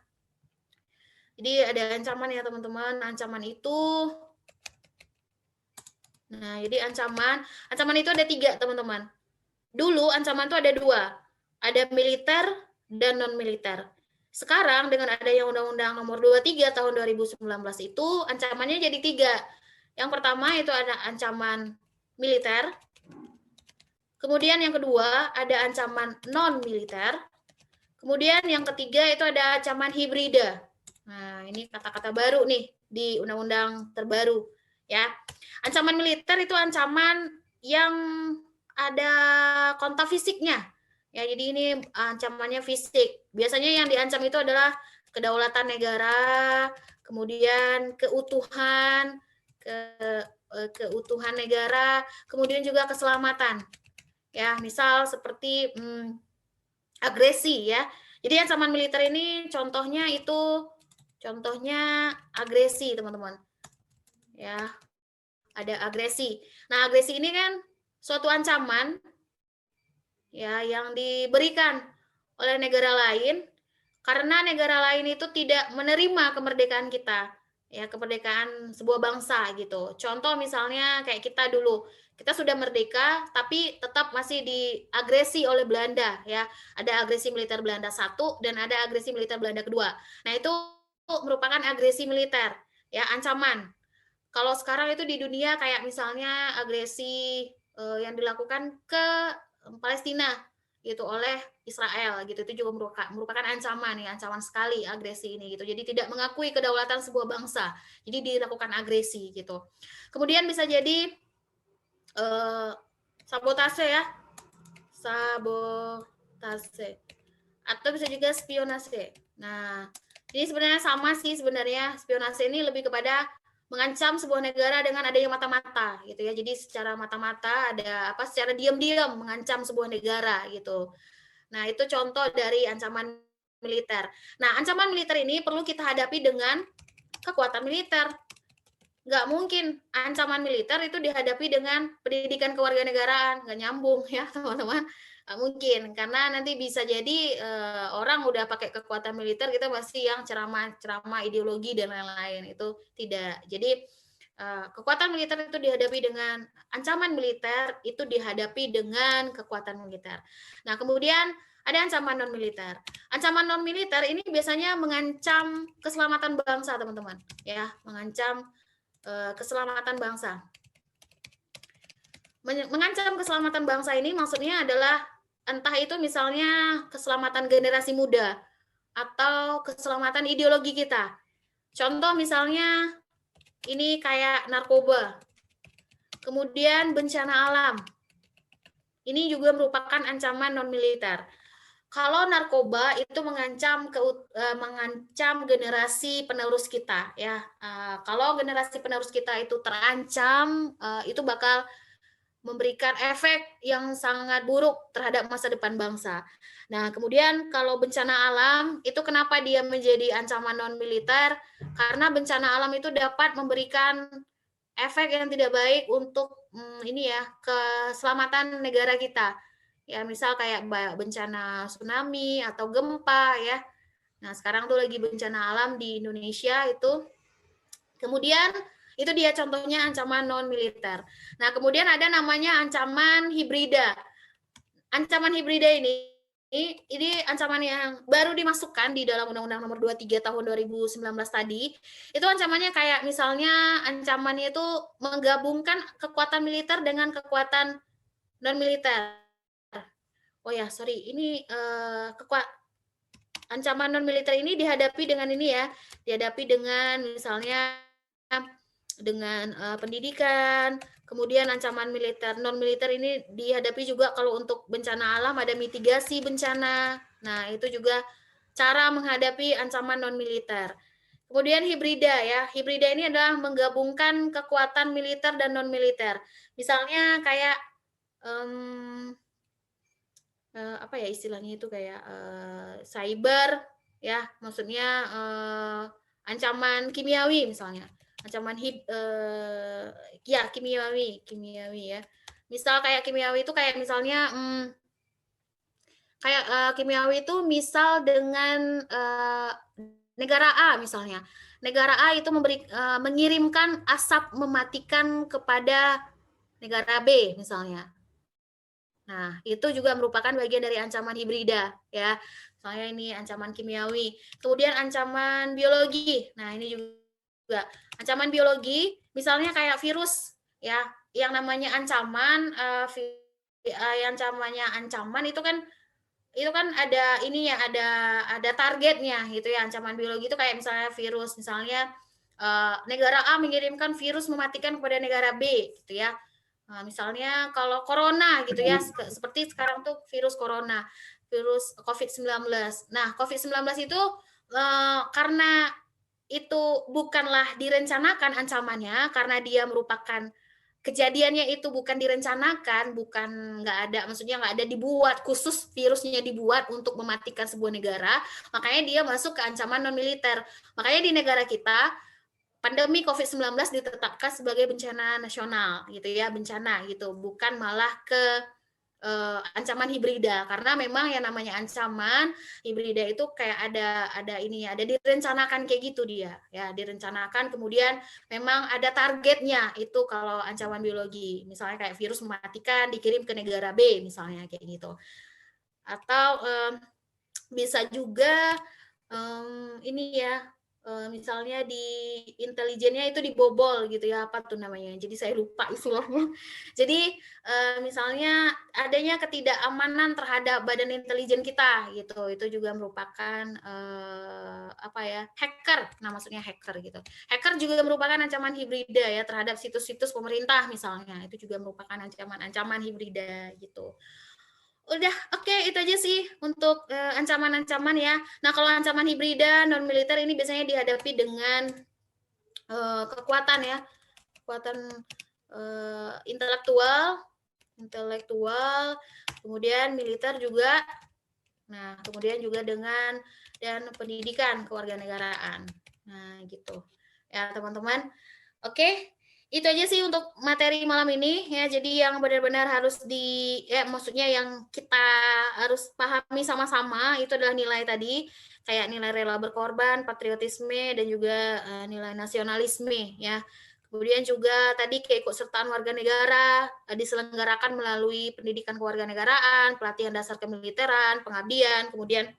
Jadi ada ancaman ya teman-teman. Ancaman itu, nah jadi ancaman itu ada 3 teman-teman. Dulu ancaman itu ada 2, ada militer dan non militer. Sekarang dengan adanya Undang-Undang Nomor 23 tahun 2019 itu ancamannya jadi 3. Yang pertama itu ada ancaman militer. Kemudian yang kedua ada ancaman non militer. Kemudian yang ketiga itu ada ancaman hibrida. Nah, ini kata-kata baru nih di undang-undang terbaru ya. Ancaman militer itu ancaman yang ada kontak fisiknya. Ya, jadi ini ancamannya fisik. Biasanya yang diancam itu adalah kedaulatan negara, kemudian keutuhan negara, kemudian juga keselamatan. Ya, misal seperti agresi ya. Jadi ancaman militer ini contohnya agresi, teman-teman. Ya. Ada agresi. Nah, agresi ini kan suatu ancaman ya yang diberikan oleh negara lain karena negara lain itu tidak menerima kemerdekaan kita. Ya, kemerdekaan sebuah bangsa gitu. Contoh misalnya kayak kita dulu, kita sudah merdeka tapi tetap masih diagresi oleh Belanda ya. Ada agresi militer Belanda 1 dan ada agresi militer Belanda kedua. Nah, itu merupakan agresi militer ya, ancaman. Kalau sekarang itu di dunia kayak misalnya agresi yang dilakukan ke Palestina gitu oleh Israel gitu, itu juga merupakan ancaman nih, ancaman sekali agresi ini gitu. Jadi tidak mengakui kedaulatan sebuah bangsa. Jadi dilakukan agresi gitu. Kemudian bisa jadi sabotase ya. Sabotase. Atau bisa juga spionase. Nah, ini sebenarnya sama sih sebenarnya. Spionase ini lebih kepada mengancam sebuah negara dengan adanya mata-mata gitu ya. Jadi secara mata-mata secara diam-diam mengancam sebuah negara gitu. Nah, itu contoh dari ancaman militer. Nah, ancaman militer ini perlu kita hadapi dengan kekuatan militer. Nggak mungkin ancaman militer itu dihadapi dengan pendidikan kewarganegaraan, nggak nyambung ya teman-teman. Nggak mungkin, karena nanti bisa jadi orang udah pakai kekuatan militer, kita pasti yang ceramah ideologi dan lain-lain, itu tidak. Jadi kekuatan militer itu dihadapi dengan ancaman militer, itu dihadapi dengan kekuatan militer. Nah, kemudian ada ancaman non militer. Ancaman non militer ini biasanya mengancam keselamatan bangsa, teman-teman. Ya, mengancam keselamatan bangsa. Mengancam keselamatan bangsa ini maksudnya adalah entah itu misalnya keselamatan generasi muda atau keselamatan ideologi kita. Contoh misalnya ini kayak narkoba. Kemudian bencana alam. Ini juga merupakan ancaman non militer. kalau narkoba itu mengancam generasi penerus kita ya. Kalau generasi penerus kita itu terancam, itu bakal memberikan efek yang sangat buruk terhadap masa depan bangsa. Nah, kemudian kalau bencana alam itu kenapa dia menjadi ancaman non militer? Karena bencana alam itu dapat memberikan efek yang tidak baik untuk ini ya, keselamatan negara kita. Ya, misal kayak bencana tsunami atau gempa ya. Nah, sekarang tuh lagi bencana alam di Indonesia itu. Kemudian itu dia contohnya ancaman non militer. Nah, kemudian ada namanya ancaman hibrida. Ancaman hibrida ini ancaman yang baru dimasukkan di dalam Undang-Undang Nomor 23 Tahun 2019 tadi. Itu ancamannya kayak misalnya ancamannya itu menggabungkan kekuatan militer dengan kekuatan non militer. Oh ya, sorry, ini ancaman non militer ini dihadapi dengan ini ya, dihadapi dengan misalnya dengan pendidikan, kemudian ancaman militer non militer ini dihadapi juga kalau untuk bencana alam ada mitigasi bencana. Nah, itu juga cara menghadapi ancaman non militer. Kemudian hibrida ya. Hibrida ini adalah menggabungkan kekuatan militer dan non militer. Misalnya kayak apa ya istilahnya itu kayak cyber ya, maksudnya ancaman kimiawi misalnya, ancaman ya kimiawi ya. Misal kayak kimiawi itu kayak misalnya kayak kimiawi itu misal dengan negara A misalnya. Negara A itu mengirimkan asap mematikan kepada negara B misalnya. Nah, itu juga merupakan bagian dari ancaman hibrida ya. Soalnya ini ancaman kimiawi. Kemudian ancaman biologi. Nah, ini juga ancaman biologi, misalnya kayak virus ya, yang namanya ancaman yang namanya ancaman itu kan ada ini ya, ada targetnya gitu ya. Ancaman biologi itu kayak misalnya virus, misalnya negara A mengirimkan virus mematikan kepada negara B gitu ya. Nah, misalnya kalau corona gitu ya, seperti sekarang tuh virus corona, virus COVID-19. Nah, COVID-19 itu karena itu bukanlah direncanakan ancamannya, karena dia merupakan kejadiannya itu bukan direncanakan, bukan nggak ada, maksudnya nggak ada dibuat khusus virusnya dibuat untuk mematikan sebuah negara, makanya dia masuk ke ancaman non militer. Makanya di negara kita pandemi COVID-19 ditetapkan sebagai bencana nasional gitu ya, bencana gitu, bukan malah ke ancaman hibrida, karena memang yang namanya ancaman hibrida itu kayak ada ini ya, ada direncanakan kayak gitu dia ya, direncanakan, kemudian memang ada targetnya. Itu kalau ancaman biologi, misalnya kayak virus mematikan dikirim ke negara B misalnya kayak gitu. Atau bisa juga ini ya, misalnya di intelijennya itu dibobol gitu ya, apa tuh namanya, jadi saya lupa istilahnya. Jadi misalnya adanya ketidakamanan terhadap badan intelijen kita gitu, itu juga merupakan apa ya, hacker. Nah, maksudnya hacker gitu. Hacker juga merupakan ancaman hibrida ya terhadap situs-situs pemerintah misalnya, itu juga merupakan ancaman hibrida gitu. Udah, oke, itu aja sih untuk ancaman-ancaman ya. Nah, kalau ancaman hibrida non militer ini biasanya dihadapi dengan kekuatan ya, kekuatan intelektual, kemudian militer juga. Nah, kemudian juga dengan dan pendidikan kewarganegaraan. Nah, gitu. Ya, teman-teman. Oke, itu aja sih untuk materi malam ini ya. Jadi yang benar-benar harus maksudnya yang kita harus pahami sama-sama itu adalah nilai tadi, kayak nilai rela berkorban, patriotisme, dan juga nilai nasionalisme ya. Kemudian juga tadi keikutsertaan warga negara diselenggarakan melalui pendidikan kewarganegaraan, pelatihan dasar kemiliteran, pengabdian, kemudian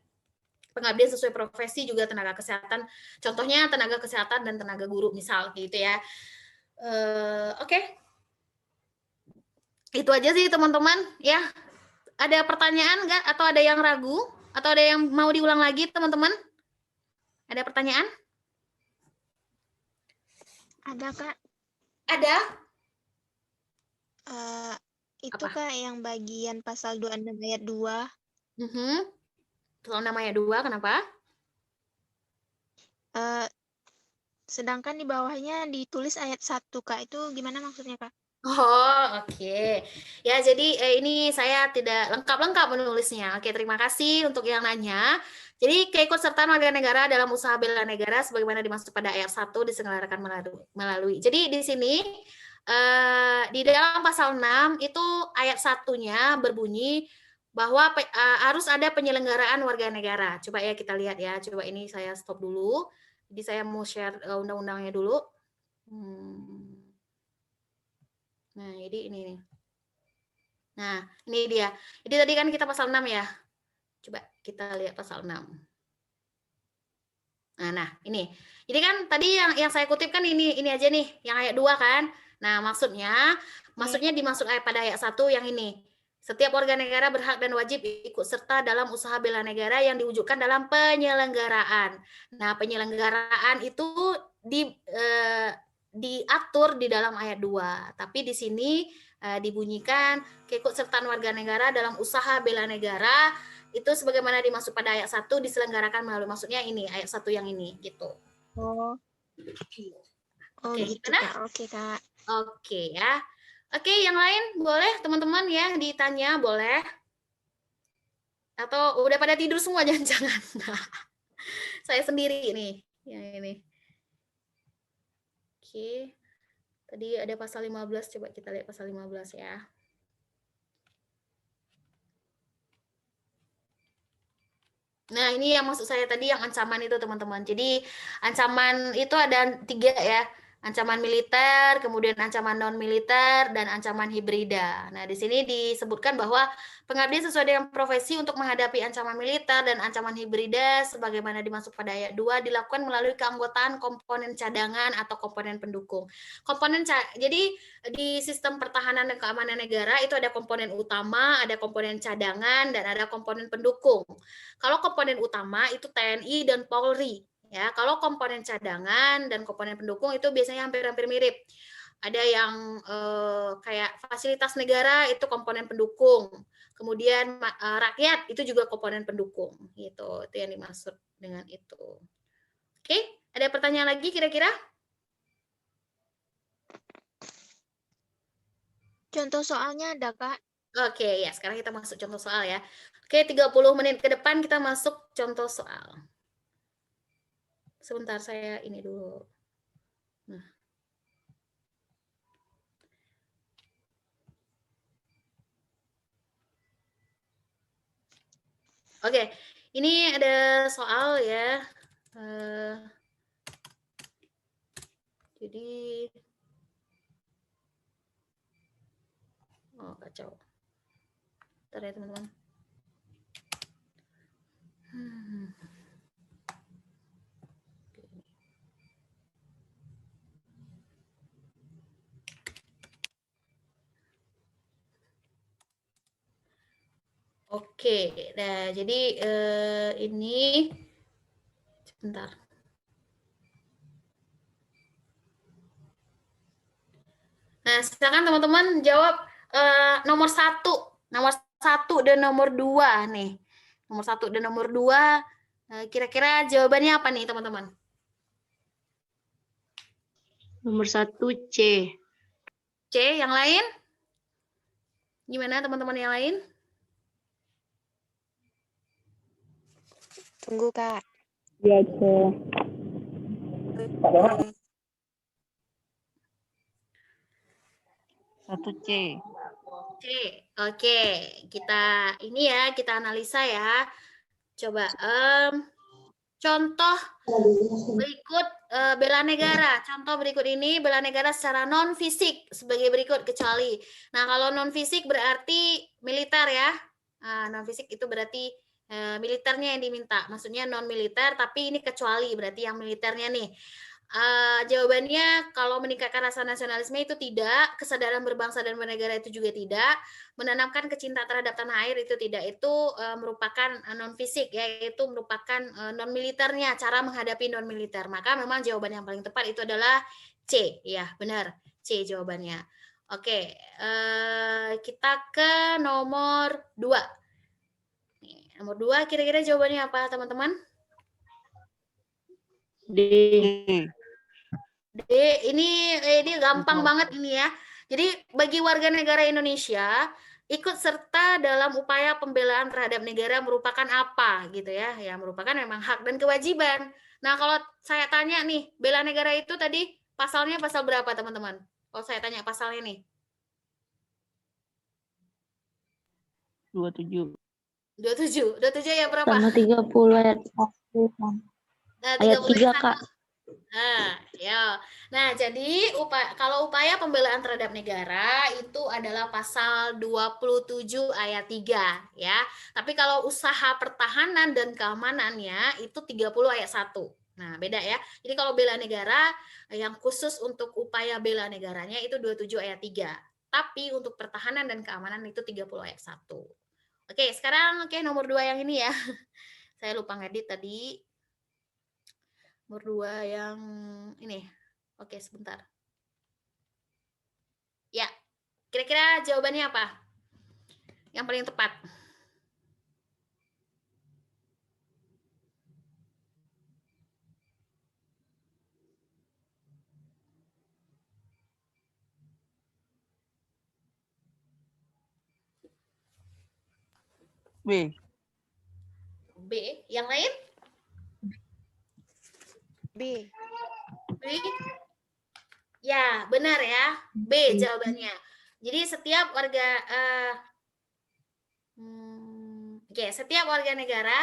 pengabdian sesuai profesi, juga tenaga kesehatan. Contohnya tenaga kesehatan dan tenaga guru misal gitu ya. Oke. Itu aja sih teman-teman ya. Ada pertanyaan nggak? Atau ada yang ragu? Atau ada yang mau diulang lagi teman-teman? Ada pertanyaan? Ada, Kak. Ada? Itu Apa? Kak yang bagian pasal 26 ayat 2. Pasal 6 ayat 2, kenapa? Sedangkan di bawahnya ditulis ayat 1, Kak. Itu gimana maksudnya, Kak? Oh, oke. Ya, jadi ini saya tidak lengkap-lengkap menulisnya. Oke, terima kasih untuk yang nanya. Jadi, keikutsertaan warga negara dalam usaha bela negara sebagaimana dimaksud pada ayat 1 diselenggarakan melalui. Jadi, di sini di dalam pasal 6 itu ayat 1-nya berbunyi bahwa harus ada penyelenggaraan warga negara. Coba ya kita lihat ya. Coba ini saya stop dulu. Jadi, saya mau share undang-undangnya dulu. Nah, jadi ini nih. Nah, ini dia. Jadi tadi kan kita pasal 6 ya. Coba kita lihat pasal 6. Nah, ini. Jadi kan tadi yang saya kutip kan ini aja nih, yang ayat 2 kan. Nah, maksudnya dimaksud pada ayat 1 yang ini. Setiap warga negara berhak dan wajib ikut serta dalam usaha bela negara yang diwujudkan dalam penyelenggaraan. Nah, penyelenggaraan itu diatur di dalam ayat 2. Tapi di sini dibunyikan keikutsertaan warga negara dalam usaha bela negara itu sebagaimana dimaksud pada ayat 1 diselenggarakan melalui, maksudnya ini ayat 1 yang ini gitu. Oh. Oke, gitu, gimana? Kak. Oke, Kak. Oke ya. Oke, yang lain boleh teman-teman ya ditanya, boleh. Atau udah pada tidur semua jangan-jangan. Nah, saya sendiri nih yang ini. Oke. Tadi ada pasal 15, coba kita lihat pasal 15 ya. Nah, ini yang maksud saya tadi yang ancaman itu, teman-teman. Jadi, ancaman itu ada 3 ya. Ancaman militer, kemudian ancaman non-militer, dan ancaman hibrida. Nah, di sini disebutkan bahwa pengabdian sesuai dengan profesi untuk menghadapi ancaman militer dan ancaman hibrida sebagaimana dimaksud pada ayat 2 dilakukan melalui keanggotaan komponen cadangan atau komponen pendukung. Jadi di sistem pertahanan dan keamanan negara itu ada komponen utama, ada komponen cadangan, dan ada komponen pendukung. Kalau komponen utama itu TNI dan Polri. Ya, kalau komponen cadangan dan komponen pendukung itu biasanya hampir-hampir mirip. Ada yang kayak fasilitas negara itu komponen pendukung. Kemudian rakyat itu juga komponen pendukung. Gitu. Itu yang dimaksud dengan itu. Oke, ada pertanyaan lagi kira-kira? Contoh soalnya ada, Kak. Oke, ya sekarang kita masuk contoh soal ya. Oke, 30 menit ke depan kita masuk contoh soal. Sebentar saya ini dulu. Nah. Oke, ini ada soal ya. Jadi, oh kacau. Bentar ya teman-teman. Oke, nah jadi ini sebentar. Nah, silakan teman-teman jawab nomor 1 dan nomor 2 nih. Nomor 1 dan nomor 2 kira-kira jawabannya apa nih teman-teman? Nomor 1 C. C, yang lain? Gimana teman-teman yang lain? Tunggu, Kak. Ya, C. Satu C. C, oke. Kita ini ya, kita analisa ya. Coba contoh berikut bela negara. Contoh berikut ini bela negara secara non fisik sebagai berikut kecuali. Nah, kalau non fisik berarti militer ya. Non fisik itu berarti militernya yang diminta. Maksudnya non militer tapi ini kecuali berarti yang militernya nih. Jawabannya kalau meningkatkan rasa nasionalisme itu tidak, kesadaran berbangsa dan bernegara itu juga tidak, menanamkan kecintaan terhadap tanah air itu tidak, itu merupakan non fisik ya, itu merupakan non militernya, cara menghadapi non militer. Maka memang jawaban yang paling tepat itu adalah C, ya benar, C jawabannya. Oke, kita ke nomor 2. Nomor 2 kira-kira jawabannya apa, teman-teman? D. D, ini gampang banget ini ya. Jadi bagi warga negara Indonesia ikut serta dalam upaya pembelaan terhadap negara merupakan apa gitu ya? Ya merupakan memang hak dan kewajiban. Nah kalau saya tanya nih, bela negara itu tadi pasalnya pasal berapa teman-teman? Kalau saya tanya pasalnya nih. 27. 27 ya berapa? Sama 30 ayat 1. Nah, Ayat 3, 31. Kak. Nah, ya. Nah, jadi kalau upaya pembelaan terhadap negara itu adalah pasal 27 ayat 3 ya. Tapi kalau usaha pertahanan dan keamanannya itu 30 ayat 1. Nah, beda ya. Jadi kalau bela negara yang khusus untuk upaya bela negaranya itu 27 ayat 3. Tapi untuk pertahanan dan keamanan itu 30 ayat 1. Oke, sekarang nomor 2 yang ini ya. Saya lupa ngedit tadi. Nomor 2 yang ini. Oke, sebentar. Ya, kira-kira jawabannya apa? Yang paling tepat. B. B. Yang lain? B. B. Ya, benar ya. B jawabannya. Jadi setiap warga setiap warga negara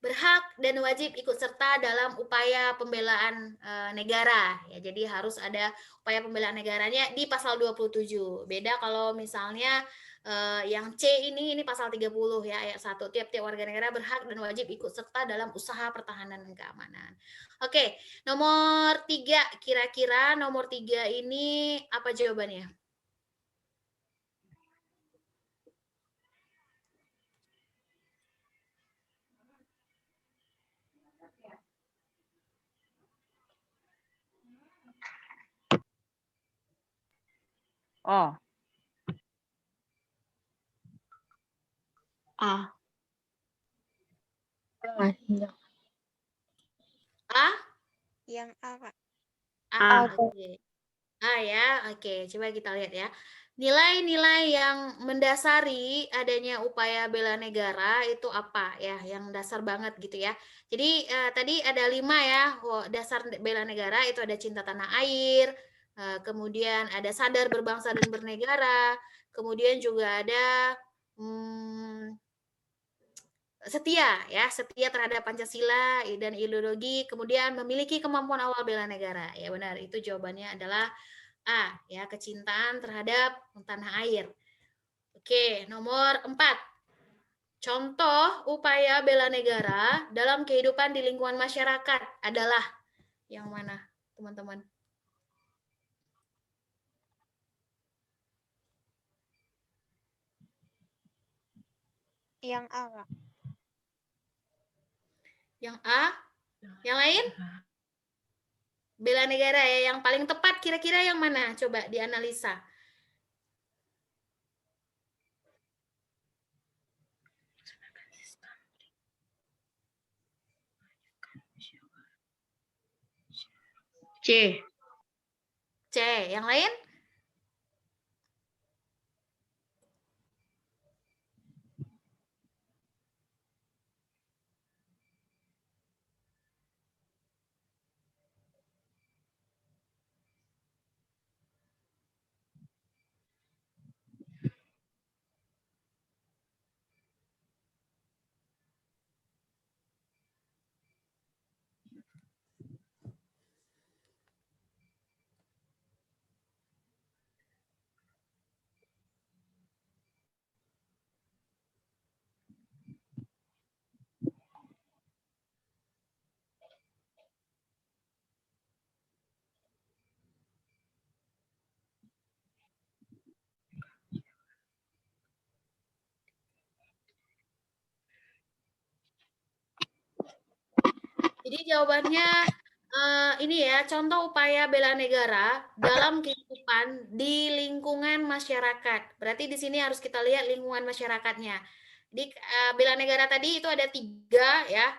berhak dan wajib ikut serta dalam upaya pembelaan negara. Ya, jadi harus ada upaya pembelaan negaranya di pasal 27. Beda kalau misalnya yang C ini pasal 30 ya ayat 1. Tiap-tiap warga negara berhak dan wajib ikut serta dalam usaha pertahanan dan keamanan. Oke, nomor 3 kira-kira nomor 3 ini apa jawabannya? A. A. A? Yang A, Kak. A, oke. A ya, oke. Coba kita lihat ya. Nilai-nilai yang mendasari adanya upaya bela negara itu apa ya? Yang dasar banget gitu ya. Jadi tadi ada 5 ya. Dasar bela negara itu ada cinta tanah air, kemudian ada sadar berbangsa dan bernegara, kemudian juga ada setia ya, setia terhadap Pancasila dan ideologi, kemudian memiliki kemampuan awal bela negara. Ya benar, itu jawabannya adalah A ya, kecintaan terhadap tanah air. Oke, nomor 4. Contoh upaya bela negara dalam kehidupan di lingkungan masyarakat adalah yang mana, teman-teman? Yang A, Kak. Yang A? Yang lain? Bela negara ya, yang paling tepat kira-kira yang mana? Coba dianalisa. C. C, yang lain? Jadi jawabannya ini ya, contoh upaya bela negara dalam kehidupan di lingkungan masyarakat. Berarti di sini harus kita lihat lingkungan masyarakatnya. Di bela negara tadi itu ada 3 ya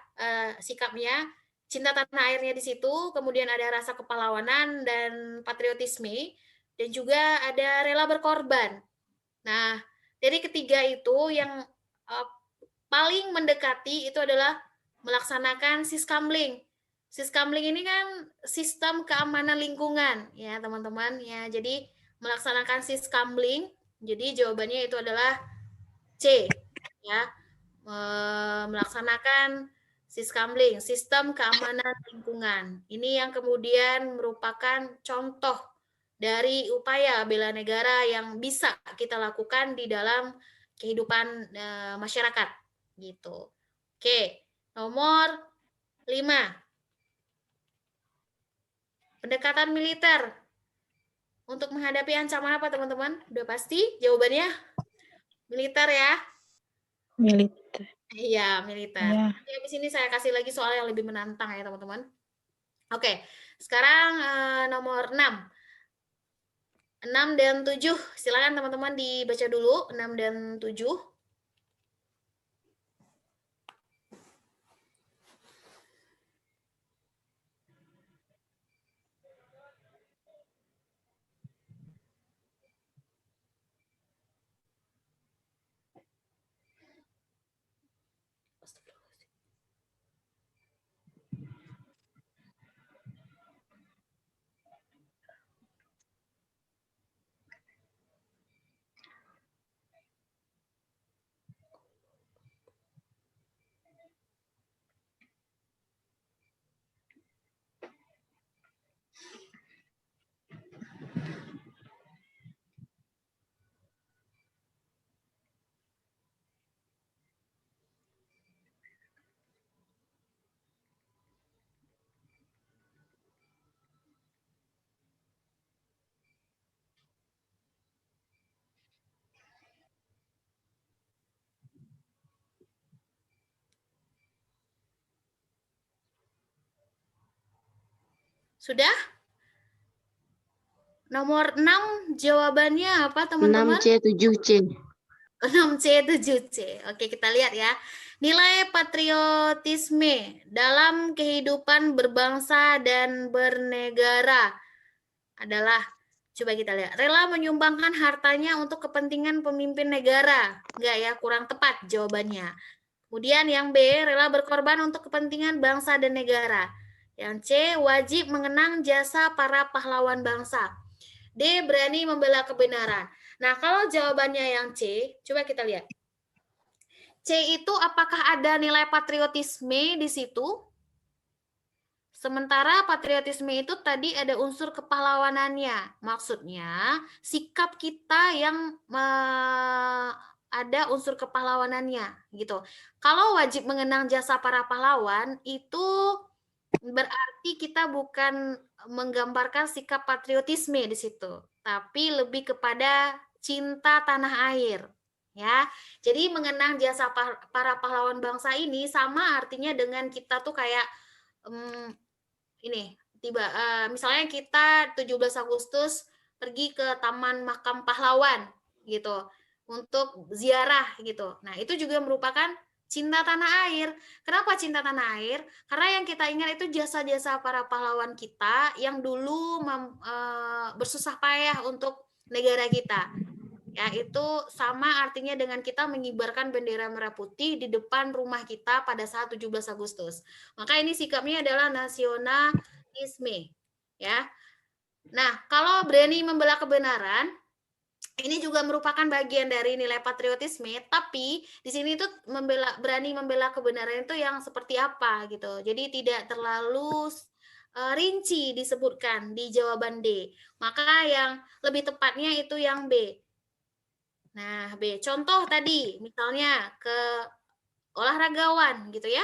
sikapnya. Cinta tanah airnya di situ, kemudian ada rasa kepahlawanan dan patriotisme, dan juga ada rela berkorban. Nah, dari ketiga itu yang paling mendekati itu adalah melaksanakan Siskamling. Siskamling ini kan sistem keamanan lingkungan ya teman-teman ya. Jadi melaksanakan Siskamling, jadi jawabannya itu adalah C ya. Melaksanakan Siskamling, sistem keamanan lingkungan. Ini yang kemudian merupakan contoh dari upaya bela negara yang bisa kita lakukan di dalam kehidupan masyarakat gitu. Oke, nomor 5. Pendekatan militer untuk menghadapi ancaman apa teman-teman? Udah pasti jawabannya militer ya? Militer. Iya, militer. Ya. Habis ini saya kasih lagi soal yang lebih menantang ya teman-teman. Oke, sekarang nomor 6. 6 dan 7. Silakan teman-teman dibaca dulu 6 dan 7. Sudah? Nomor 6 jawabannya apa teman-teman? 6C, 7C. 6C, 7C. Oke, kita lihat ya. Nilai patriotisme dalam kehidupan berbangsa dan bernegara adalah, coba kita lihat, rela menyumbangkan hartanya untuk kepentingan pemimpin negara. Enggak ya, kurang tepat jawabannya. Kemudian yang B, rela berkorban untuk kepentingan bangsa dan negara. Yang C, wajib mengenang jasa para pahlawan bangsa. D, berani membela kebenaran. Nah, kalau jawabannya yang C, coba kita lihat. C itu apakah ada nilai patriotisme di situ? Sementara patriotisme itu tadi ada unsur kepahlawanannya. Maksudnya, sikap kita yang ada unsur kepahlawanannya gitu. Kalau wajib mengenang jasa para pahlawan itu berarti kita bukan menggambarkan sikap patriotisme di situ, tapi lebih kepada cinta tanah air, ya. Jadi mengenang jasa para pahlawan bangsa ini sama artinya dengan kita tuh kayak ini misalnya kita 17 Agustus pergi ke Taman Makam Pahlawan gitu untuk ziarah gitu. Nah, itu juga merupakan cinta tanah air. Kenapa cinta tanah air? Karena yang kita ingat itu jasa-jasa para pahlawan kita yang dulu bersusah payah untuk negara kita. Ya, itu sama artinya dengan kita mengibarkan bendera merah putih di depan rumah kita pada saat 17 Agustus. Maka ini sikapnya adalah nasionalisme, ya. Nah, kalau berani membela kebenaran, ini juga merupakan bagian dari nilai patriotisme, tapi di sini tuh berani membela kebenaran itu yang seperti apa gitu. Jadi tidak terlalu rinci disebutkan di jawaban D. Maka yang lebih tepatnya itu yang B. Nah, B. Contoh tadi, misalnya ke olahragawan gitu ya.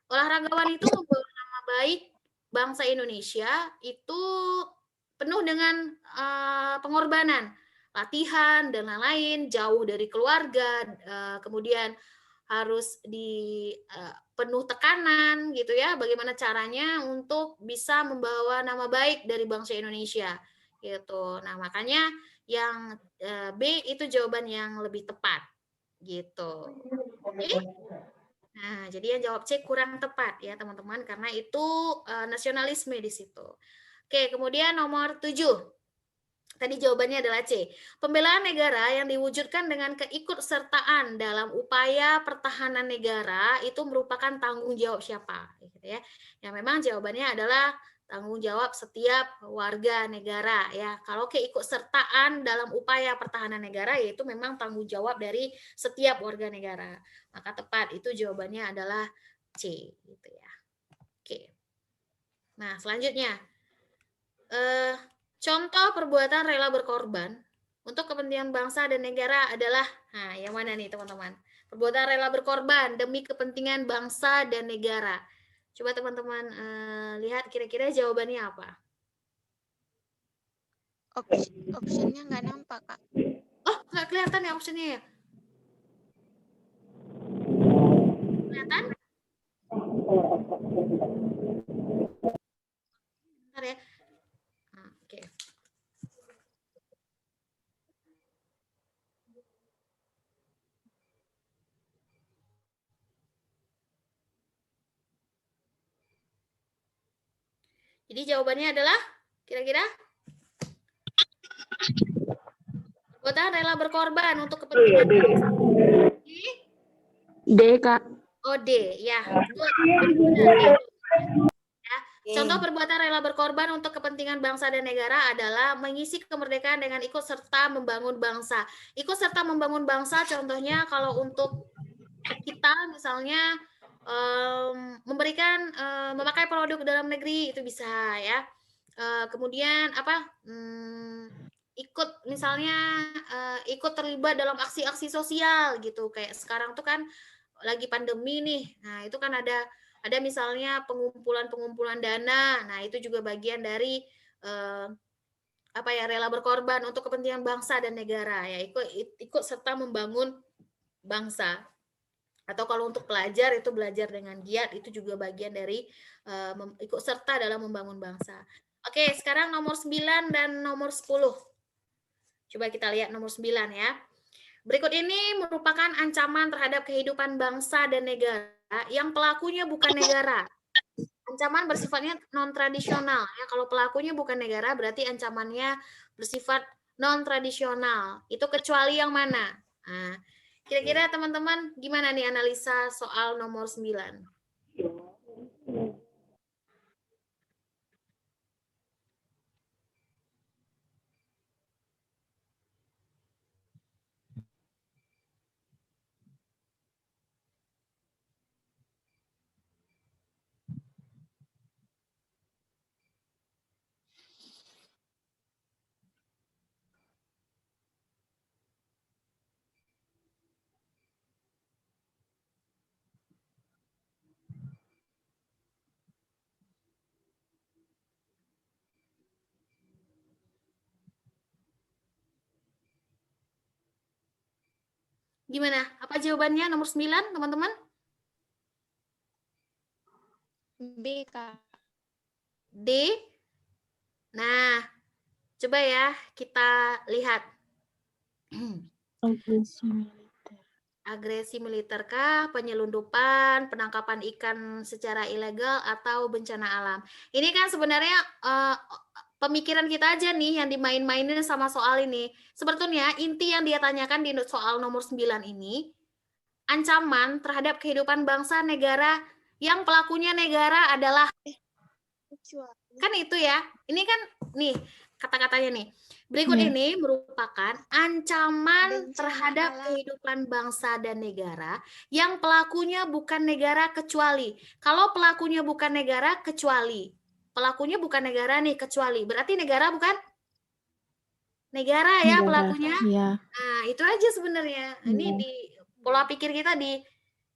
Olahragawan itu membawa nama baik bangsa Indonesia itu penuh dengan pengorbanan, latihan dan lain-lain, jauh dari keluarga, kemudian harus di penuh tekanan gitu ya. Bagaimana caranya untuk bisa membawa nama baik dari bangsa Indonesia gitu. Nah, makanya yang B itu jawaban yang lebih tepat. Gitu. Oke? Nah, jadi yang jawab C kurang tepat ya teman-teman karena itu nasionalisme di situ. Oke, kemudian nomor 7. Tadi jawabannya adalah C. Pembelaan negara yang diwujudkan dengan keikutsertaan dalam upaya pertahanan negara itu merupakan tanggung jawab siapa? Gitu ya. Yang memang jawabannya adalah tanggung jawab setiap warga negara ya. Kalau keikutsertaan dalam upaya pertahanan negara yaitu memang tanggung jawab dari setiap warga negara. Maka tepat itu jawabannya adalah C gitu ya. Oke. Nah, selanjutnya contoh perbuatan rela berkorban untuk kepentingan bangsa dan negara adalah, nah yang mana nih teman-teman? Perbuatan rela berkorban demi kepentingan bangsa dan negara. Coba teman-teman lihat kira-kira jawabannya apa? Optionnya nggak nampak, Kak. Oh, nggak kelihatan ya optionnya ya? Kelihatan? Bentar ya. Nah, oke. Jadi jawabannya adalah kira-kira perbuatan rela berkorban untuk kepentingan bangsa. D, Kak. Oh D, ya. Good. Benar, D. Ya. Contoh perbuatan rela berkorban untuk kepentingan bangsa dan negara adalah mengisi kemerdekaan dengan ikut serta membangun bangsa. Ikut serta membangun bangsa contohnya kalau untuk kita misalnya memberikan memakai produk dalam negeri itu bisa ya. Kemudian apa? Ikut misalnya ikut terlibat dalam aksi-aksi sosial gitu kayak sekarang tuh kan lagi pandemi nih. Nah, itu kan ada misalnya pengumpulan dana. Nah, itu juga bagian dari apa ya rela berkorban untuk kepentingan bangsa dan negara ya ikut serta membangun bangsa. Atau kalau untuk pelajar itu belajar dengan giat itu juga bagian dari ikut serta dalam membangun bangsa. Oke, sekarang nomor 9 dan nomor 10. Coba kita lihat nomor 9 ya. Berikut ini merupakan ancaman terhadap kehidupan bangsa dan negara yang pelakunya bukan negara. Ancaman bersifatnya non-tradisional. Ya, kalau pelakunya bukan negara, berarti ancamannya bersifat non-tradisional. Itu kecuali yang mana? Nah, kira-kira teman-teman gimana nih analisa soal nomor 9? Gimana? Apa jawabannya nomor 9, teman-teman? B, Kak. D. Nah, coba ya kita lihat. Agresi militer. Agresi militer kah, penyelundupan, penangkapan ikan secara ilegal, atau bencana alam. Ini kan sebenarnya pemikiran kita aja nih yang dimain-mainin sama soal ini. Sebetulnya inti yang dia tanyakan di soal nomor 9 ini, ancaman terhadap kehidupan bangsa negara yang pelakunya negara adalah kan itu ya. Ini kan nih kata-katanya nih. Berikut ini merupakan ancaman Bencana terhadap alam. kehidupan bangsa dan negara yang pelakunya bukan negara kecuali. Kalau pelakunya bukan negara kecuali. Pelakunya bukan negara nih kecuali. Berarti negara bukan? Negara ya pelakunya. Ya. Nah, itu aja sebenarnya. Ini di pola pikir kita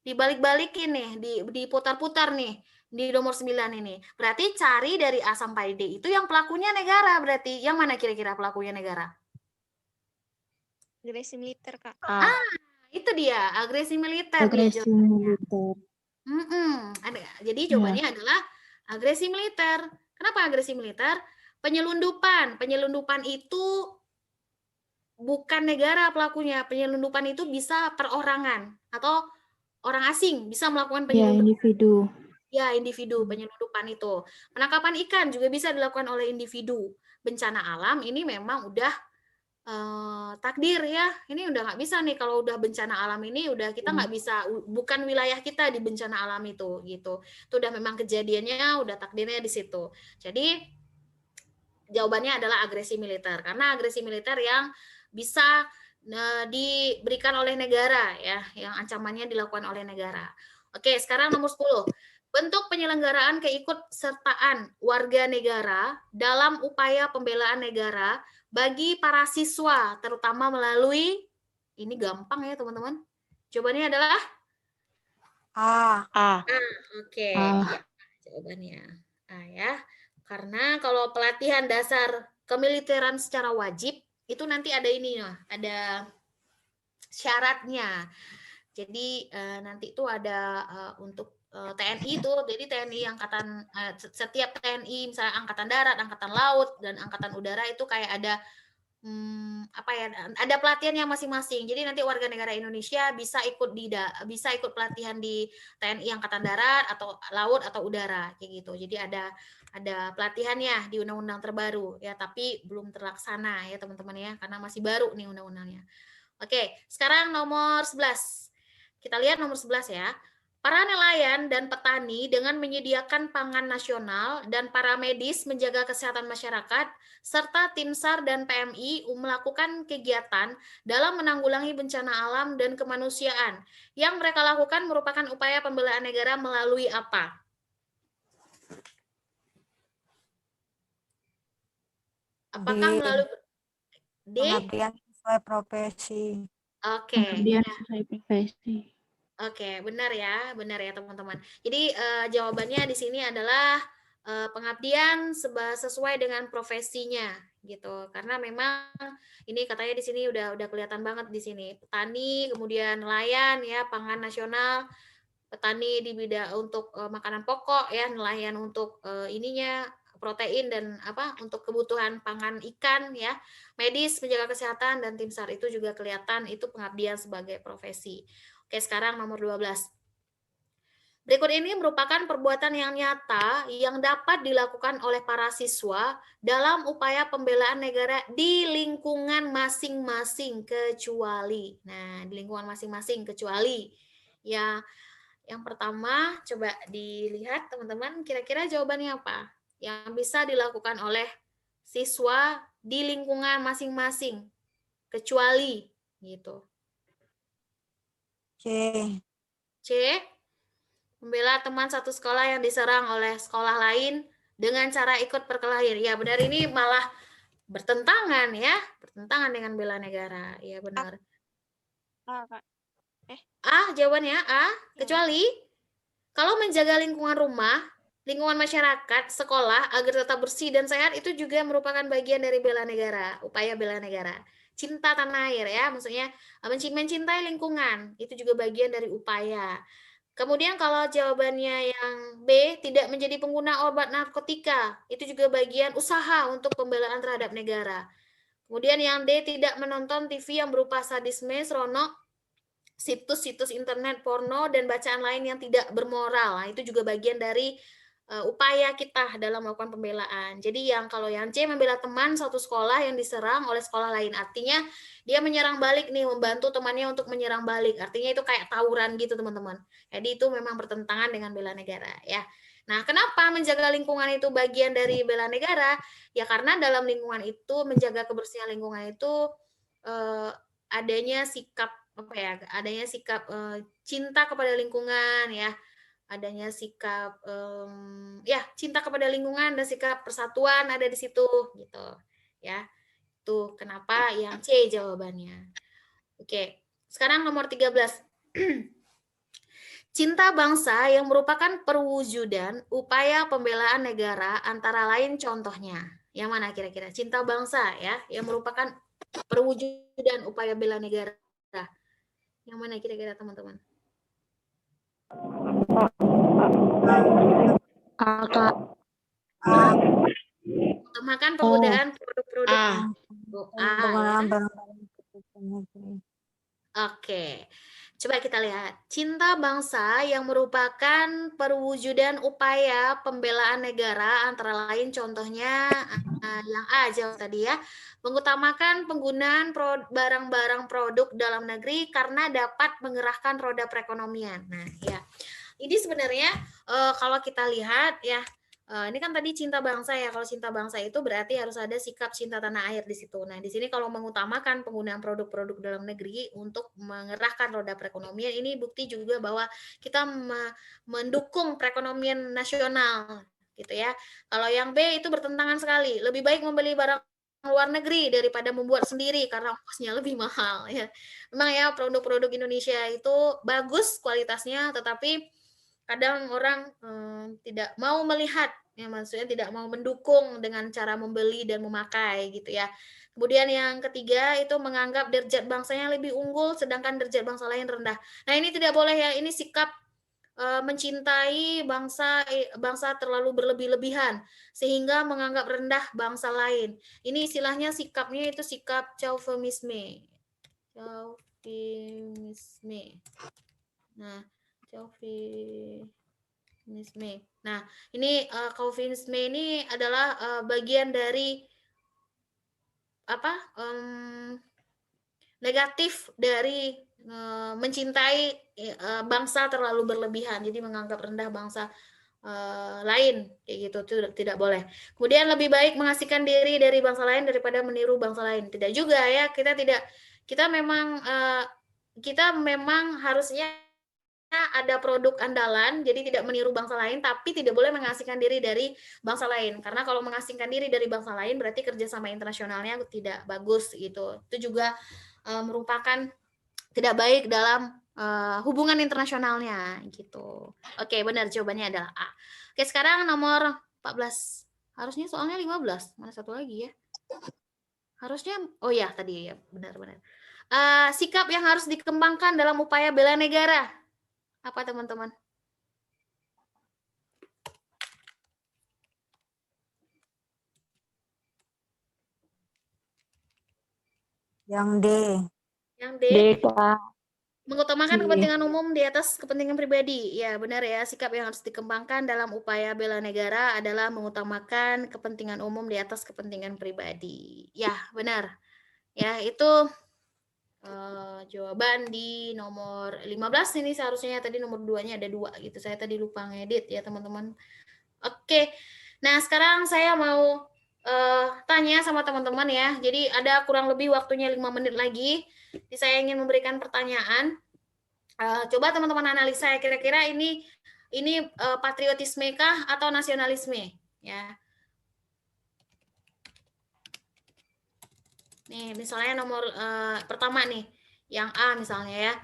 dibalik-balikin nih, diputar-putar nih di nomor 9 ini. Berarti cari dari A sampai D itu yang pelakunya negara berarti. Yang mana kira-kira pelakunya negara? Agresi militer, Kak. Itu dia, agresi militer. Agresi militer. Jadi jawabannya adalah agresi militer. Kenapa agresi militer? Penyelundupan. Penyelundupan itu bukan negara pelakunya. Penyelundupan itu bisa perorangan atau orang asing bisa melakukan Ya, penyelundupan. individu. Ya, individu penyelundupan itu. Penangkapan ikan juga bisa dilakukan oleh individu. Bencana alam ini memang udah takdir ya. Ini udah nggak bisa nih kalau udah bencana alam ini udah kita nggak bisa, bukan wilayah kita di bencana alam itu gitu. Itu udah memang kejadiannya, udah takdirnya di situ. Jadi jawabannya adalah agresi militer karena agresi militer yang bisa diberikan oleh negara ya, yang ancamannya dilakukan oleh negara. Oke, sekarang nomor 10. Bentuk penyelenggaraan keikutsertaan warga negara dalam upaya pembelaan negara bagi para siswa, terutama melalui, ini gampang ya teman-teman. Jawabannya adalah A. oke, Ah. ya, jawabannya A ya. Karena kalau pelatihan dasar kemiliteran secara wajib itu nanti ada ini ya, ada syaratnya. Jadi nanti itu ada untuk TNI itu, jadi TNI angkatan setiap TNI misalnya angkatan darat, angkatan laut dan angkatan udara itu kayak ada apa ya, ada pelatihan yang masing-masing. Jadi nanti warga negara Indonesia bisa ikut pelatihan di TNI angkatan darat atau laut atau udara kayak gitu. Jadi ada pelatihannya di undang-undang terbaru ya, tapi belum terlaksana ya teman-teman ya, karena masih baru nih undang-undangnya. Oke, sekarang nomor 11. Kita lihat nomor 11 ya. Para nelayan dan petani dengan menyediakan pangan nasional dan para medis menjaga kesehatan masyarakat, serta tim SAR dan PMI melakukan kegiatan dalam menanggulangi bencana alam dan kemanusiaan. Yang mereka lakukan merupakan upaya pembelaan negara melalui apa? Apakah D. melalui D? Pengabdian sesuai profesi. Oke. Pengabdian sesuai profesi. Oke, benar ya teman-teman. Jadi jawabannya di sini adalah pengabdian sesuai dengan profesinya gitu. Karena memang ini katanya di sini udah kelihatan banget di sini. Petani, kemudian nelayan ya, pangan nasional, petani di bidang untuk makanan pokok ya, nelayan untuk ininya protein dan apa untuk kebutuhan pangan ikan ya, medis menjaga kesehatan dan tim SAR itu juga kelihatan itu pengabdian sebagai profesi. Oke, sekarang nomor 12. Berikut ini merupakan perbuatan yang nyata yang dapat dilakukan oleh para siswa dalam upaya pembelaan negara di lingkungan masing-masing kecuali. Nah, di lingkungan masing-masing kecuali. Ya, yang pertama coba dilihat teman-teman, kira-kira jawabannya apa? Yang bisa dilakukan oleh siswa di lingkungan masing-masing kecuali gitu. C. C. Membela teman satu sekolah yang diserang oleh sekolah lain dengan cara ikut perkelahian. Ya benar, ini malah bertentangan ya, bertentangan dengan bela negara. Ya benar. A, Kak. A, jawabannya A, kecuali kalau menjaga lingkungan rumah, lingkungan masyarakat, sekolah agar tetap bersih dan sehat itu juga merupakan bagian dari bela negara, upaya bela negara. Cinta tanah air ya, maksudnya mencintai lingkungan, itu juga bagian dari upaya. Kemudian kalau jawabannya yang B, tidak menjadi pengguna obat narkotika, itu juga bagian usaha untuk pembelaan terhadap negara. Kemudian yang D, tidak menonton TV yang berupa sadisme, seronok, situs-situs internet porno, dan bacaan lain yang tidak bermoral. Nah, itu juga bagian dari upaya kita dalam melakukan pembelaan. Jadi kalau yang C membela teman satu sekolah yang diserang oleh sekolah lain, artinya dia menyerang balik nih, membantu temannya untuk menyerang balik. Artinya itu kayak tawuran gitu teman-teman. Jadi itu memang bertentangan dengan bela negara ya. Nah, kenapa menjaga lingkungan itu bagian dari bela negara? Ya karena dalam lingkungan itu menjaga kebersihan lingkungan itu adanya sikap apa ya? Adanya sikap cinta kepada lingkungan ya. Adanya sikap ya cinta kepada lingkungan dan sikap persatuan ada di situ gitu ya. Tuh kenapa yang C jawabannya. Oke, sekarang nomor 13. Cinta bangsa yang merupakan perwujudan upaya pembelaan negara antara lain contohnya. Yang mana kira-kira? Cinta bangsa ya, yang merupakan perwujudan upaya bela negara. Yang mana kira-kira teman-teman? Kak. Utamakan penggunaan produk-produk Penggunaan barang-barang Oke, coba kita lihat. Cinta bangsa yang merupakan perwujudan upaya pembelaan negara, antara lain contohnya yang A jawab tadi ya, mengutamakan penggunaan barang-barang produk dalam negeri karena dapat menggerakkan roda perekonomian. Nah, ya. Ini sebenarnya kalau kita lihat ya, ini kan tadi cinta bangsa ya. Kalau cinta bangsa itu berarti harus ada sikap cinta tanah air di situ. Nah, di sini kalau mengutamakan penggunaan produk-produk dalam negeri untuk mengerahkan roda perekonomian, ini bukti juga bahwa kita mendukung perekonomian nasional gitu ya. Kalau yang B itu bertentangan sekali. Lebih baik membeli barang luar negeri daripada membuat sendiri karena ongkosnya lebih mahal ya. Memang ya produk-produk Indonesia itu bagus kualitasnya, tetapi kadang orang tidak mau melihat, ya maksudnya tidak mau mendukung dengan cara membeli dan memakai gitu ya. Kemudian yang ketiga itu menganggap derajat bangsanya lebih unggul sedangkan derajat bangsa lain rendah. Nah, ini tidak boleh ya, ini sikap mencintai bangsa terlalu berlebih-lebihan sehingga menganggap rendah bangsa lain. Ini istilahnya sikapnya itu sikap chauvinisme. Chauvinisme. Nah, Chauvinisme. Nah, ini Chauvinisme ini adalah bagian dari apa? Negatif dari mencintai bangsa terlalu berlebihan. Jadi menganggap rendah bangsa lain kayak gitu, itu tidak boleh. Kemudian lebih baik mengasingkan diri dari bangsa lain daripada meniru bangsa lain. Tidak juga ya, kita memang harusnya ada produk andalan, jadi tidak meniru bangsa lain, tapi tidak boleh mengasingkan diri dari bangsa lain. Karena kalau mengasingkan diri dari bangsa lain, berarti kerjasama internasionalnya tidak bagus gitu. Itu juga merupakan tidak baik dalam hubungan internasionalnya gitu. Oke, benar jawabannya adalah A. Oke, sekarang nomor 14. Harusnya soalnya 15. Mana satu lagi ya? Harusnya, oh ya tadi ya, benar-benar. Sikap yang harus dikembangkan dalam upaya bela negara. Apa teman-teman? Yang D. Yang D. Kak. Mengutamakan Iya. kepentingan umum di atas kepentingan pribadi. Ya, benar ya. Sikap yang harus dikembangkan dalam upaya bela negara adalah mengutamakan kepentingan umum di atas kepentingan pribadi. Ya, benar. Ya, itu jawaban di nomor 15 ini seharusnya tadi nomor 2-nya ada 2 gitu. Saya tadi lupa ngedit ya, teman-teman. Oke. Nah, sekarang saya mau tanya sama teman-teman ya. Jadi ada kurang lebih waktunya 5 menit lagi. Jadi saya ingin memberikan pertanyaan. Coba teman-teman analisa ya, kira-kira ini patriotisme kah atau nasionalisme ya. Nih, misalnya nomor pertama nih, yang A misalnya ya.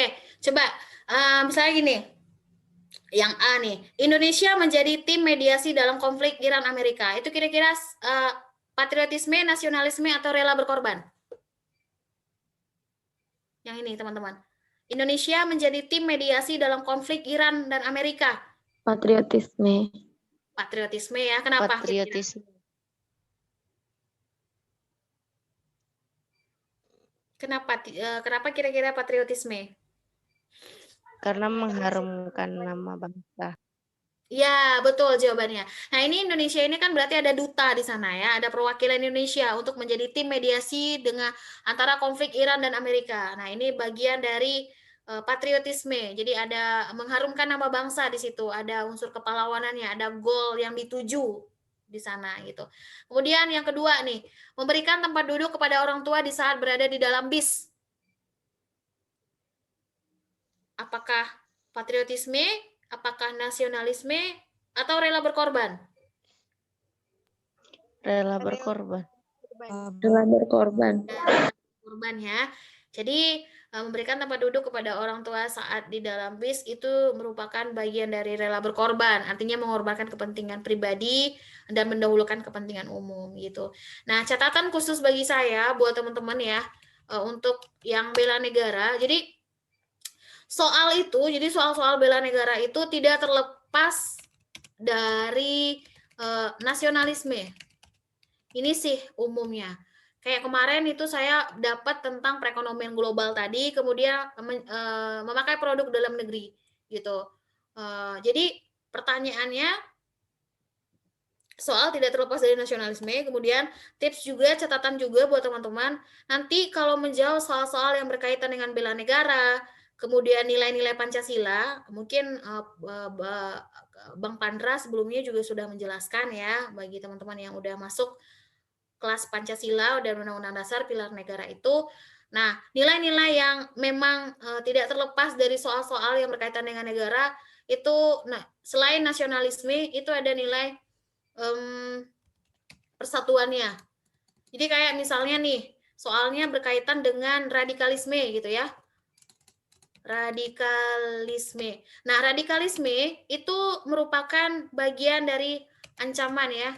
Oke, coba misalnya gini. Yang A nih, Indonesia menjadi tim mediasi dalam konflik Iran Amerika. Itu kira-kira patriotisme, nasionalisme atau rela berkorban? Yang ini, teman-teman. Indonesia menjadi tim mediasi dalam konflik Iran dan Amerika. Patriotisme. Patriotisme ya, kenapa? Patriotisme. Kenapa kira-kira patriotisme? Karena mengharumkan nama bangsa. Ya, betul jawabannya. Nah, ini Indonesia ini kan berarti ada duta di sana ya, ada perwakilan Indonesia untuk menjadi tim mediasi dengan antara konflik Iran dan Amerika. Nah, ini bagian dari patriotisme. Jadi ada mengharumkan nama bangsa di situ, ada unsur kepahlawanannya, ada goal yang dituju di sana gitu. Kemudian yang kedua nih, memberikan tempat duduk kepada orang tua di saat berada di dalam bis. Apakah patriotisme, apakah nasionalisme, atau rela berkorban? Rela berkorban. Korban. Rela berkorban. Korban ya. Jadi memberikan tempat duduk kepada orang tua saat di dalam bis itu merupakan bagian dari rela berkorban. Artinya mengorbankan kepentingan pribadi dan mendahulukan kepentingan umum gitu. Nah, catatan khusus bagi saya buat teman-teman ya untuk yang bela negara. Jadi soal-soal bela negara itu tidak terlepas dari nasionalisme. Ini sih umumnya. Kayak kemarin itu saya dapat tentang perekonomian global tadi, kemudian memakai produk dalam negeri gitu. Jadi pertanyaannya soal tidak terlepas dari nasionalisme, kemudian tips juga, catatan juga buat teman-teman, nanti kalau menjawab soal-soal yang berkaitan dengan bela negara, kemudian nilai-nilai Pancasila, mungkin Bang Pandra sebelumnya juga sudah menjelaskan ya, bagi teman-teman yang udah masuk kelas Pancasila dan Undang-Undang Dasar Pilar Negara itu. Nah, nilai-nilai yang memang tidak terlepas dari soal-soal yang berkaitan dengan negara itu, nah selain nasionalisme itu ada nilai persatuannya. Jadi kayak misalnya nih, soalnya berkaitan dengan radikalisme gitu ya. Radikalisme. Nah, radikalisme itu merupakan bagian dari ancaman ya.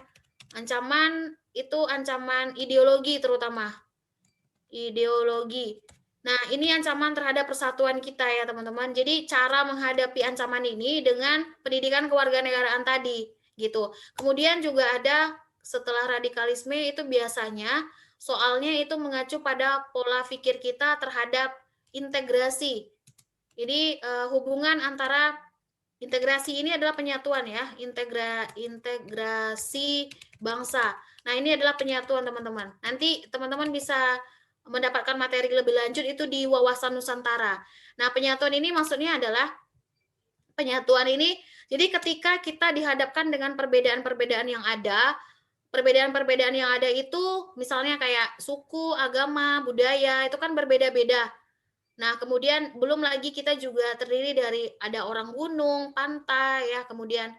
Ancaman itu ancaman ideologi terutama. Ideologi. Nah, ini ancaman terhadap persatuan kita ya, teman-teman. Jadi, cara menghadapi ancaman ini dengan pendidikan kewarganegaraan tadi, gitu. Kemudian juga ada setelah radikalisme itu biasanya soalnya itu mengacu pada pola pikir kita terhadap integrasi. Jadi, hubungan antara integrasi ini adalah penyatuan ya, integrasi bangsa. Nah, ini adalah penyatuan teman-teman. Nanti teman-teman bisa mendapatkan materi lebih lanjut itu di Wawasan Nusantara. Nah, penyatuan ini maksudnya adalah penyatuan ini, jadi ketika kita dihadapkan dengan perbedaan-perbedaan yang ada, perbedaan-perbedaan yang ada itu misalnya kayak suku, agama, budaya, itu kan berbeda-beda. Nah, kemudian belum lagi kita juga terdiri dari ada orang gunung, pantai, ya, kemudian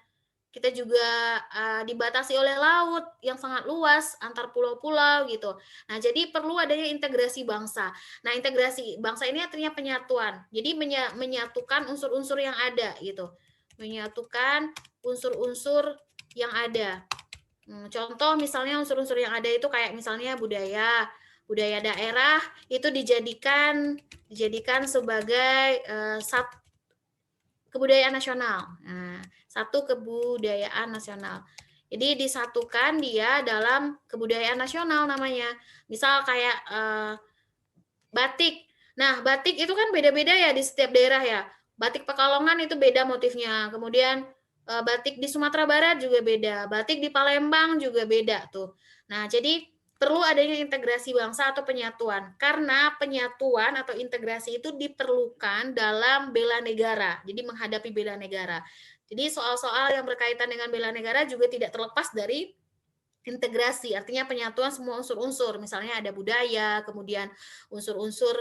kita juga dibatasi oleh laut yang sangat luas antar pulau-pulau gitu. Nah, jadi perlu adanya integrasi bangsa. Nah, integrasi bangsa ini artinya penyatuan. Jadi menyatukan unsur-unsur yang ada gitu. Menyatukan unsur-unsur yang ada. Contoh misalnya unsur-unsur yang ada itu kayak misalnya budaya daerah itu dijadikan sebagai kebudayaan nasional. Nah, satu kebudayaan nasional. Jadi disatukan dia dalam kebudayaan nasional namanya. Misal kayak batik. Nah, batik itu kan beda-beda ya di setiap daerah ya. Batik Pekalongan itu beda motifnya. Kemudian batik di Sumatera Barat juga beda. Batik di Palembang juga beda tuh. Nah, jadi perlu adanya integrasi bangsa atau penyatuan. Karena penyatuan atau integrasi itu diperlukan dalam bela negara. Jadi menghadapi bela negara. Jadi soal-soal yang berkaitan dengan bela negara juga tidak terlepas dari integrasi. Artinya penyatuan semua unsur-unsur. Misalnya ada budaya, kemudian unsur-unsur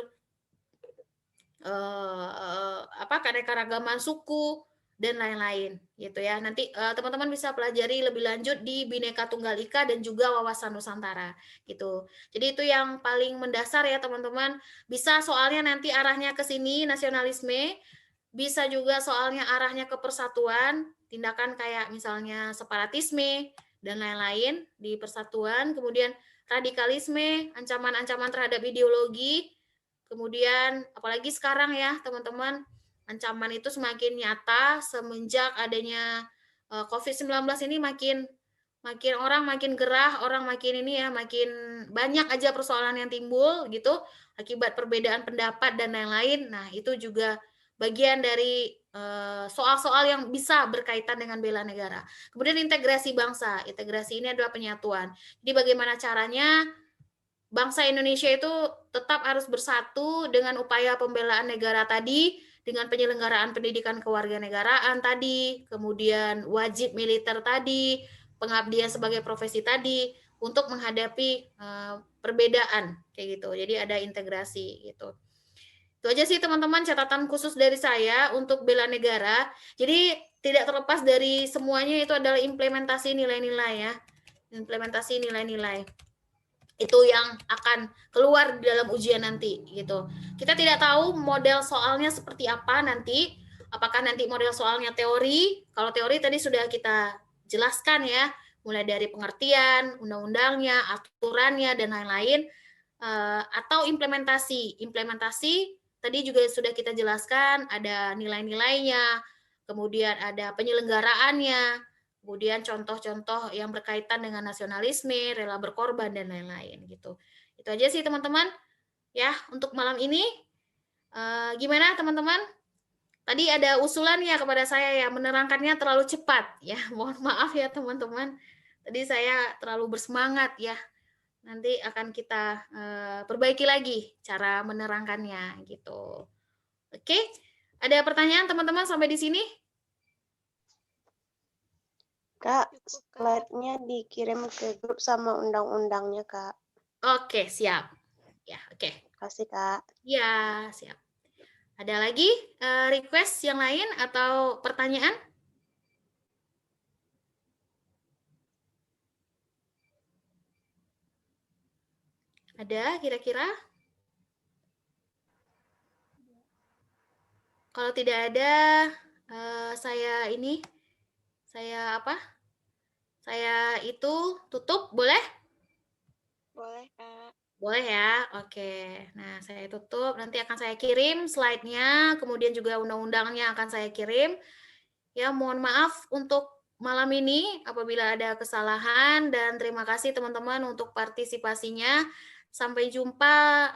keanekaragaman suku dan lain-lain gitu ya. Nanti teman-teman bisa pelajari lebih lanjut di Bhinneka Tunggal Ika dan juga Wawasan Nusantara gitu. Jadi itu yang paling mendasar ya teman-teman. Bisa soalnya nanti arahnya ke sini nasionalisme, bisa juga soalnya arahnya ke persatuan, tindakan kayak misalnya separatisme dan lain-lain di persatuan, kemudian radikalisme, ancaman-ancaman terhadap ideologi. Kemudian apalagi sekarang ya teman-teman, ancaman itu semakin nyata semenjak adanya COVID-19 ini makin orang makin gerah, orang makin ini ya, makin banyak aja persoalan yang timbul gitu akibat perbedaan pendapat dan lain-lain. Nah, itu juga bagian dari soal-soal yang bisa berkaitan dengan bela negara. Kemudian integrasi bangsa. Integrasi ini adalah penyatuan. Jadi bagaimana caranya bangsa Indonesia itu tetap harus bersatu dengan upaya pembelaan negara tadi, dengan penyelenggaraan pendidikan kewarganegaraan tadi, kemudian wajib militer tadi, pengabdian sebagai profesi tadi, untuk menghadapi perbedaan kayak gitu. Jadi ada integrasi gitu. Itu aja sih teman-teman catatan khusus dari saya untuk bela negara. Jadi tidak terlepas dari semuanya itu adalah implementasi nilai-nilai ya. Implementasi nilai-nilai. Itu yang akan keluar di dalam ujian nanti gitu. Kita tidak tahu model soalnya seperti apa nanti. Apakah nanti model soalnya teori? Kalau teori tadi sudah kita jelaskan ya, mulai dari pengertian, undang-undangnya, aturannya dan lain-lain. Atau implementasi. Implementasi tadi juga sudah kita jelaskan, ada nilai-nilainya, kemudian ada penyelenggaraannya, kemudian contoh-contoh yang berkaitan dengan nasionalisme, rela berkorban, dan lain-lain gitu. Itu aja sih teman-teman ya untuk malam ini. Gimana teman-teman? Tadi ada usulan ya kepada saya ya, menerangkannya terlalu cepat ya. Mohon maaf ya teman-teman. Tadi saya terlalu bersemangat ya. Nanti akan kita perbaiki lagi cara menerangkannya gitu. Oke, ada pertanyaan teman-teman sampai di sini? Kak, slide-nya dikirim ke grup sama undang-undangnya, Kak. Oke, siap. Ya, oke. Kasih, Kak. Ya, siap. Ada lagi request yang lain atau pertanyaan? Ada kira-kira? Kalau tidak ada, saya itu tutup, boleh? Boleh, Kak. Boleh ya, oke. Nah, saya tutup, nanti akan saya kirim slide-nya, kemudian juga undang-undangnya akan saya kirim. Ya, mohon maaf untuk malam ini apabila ada kesalahan, dan terima kasih teman-teman untuk partisipasinya. Sampai jumpa.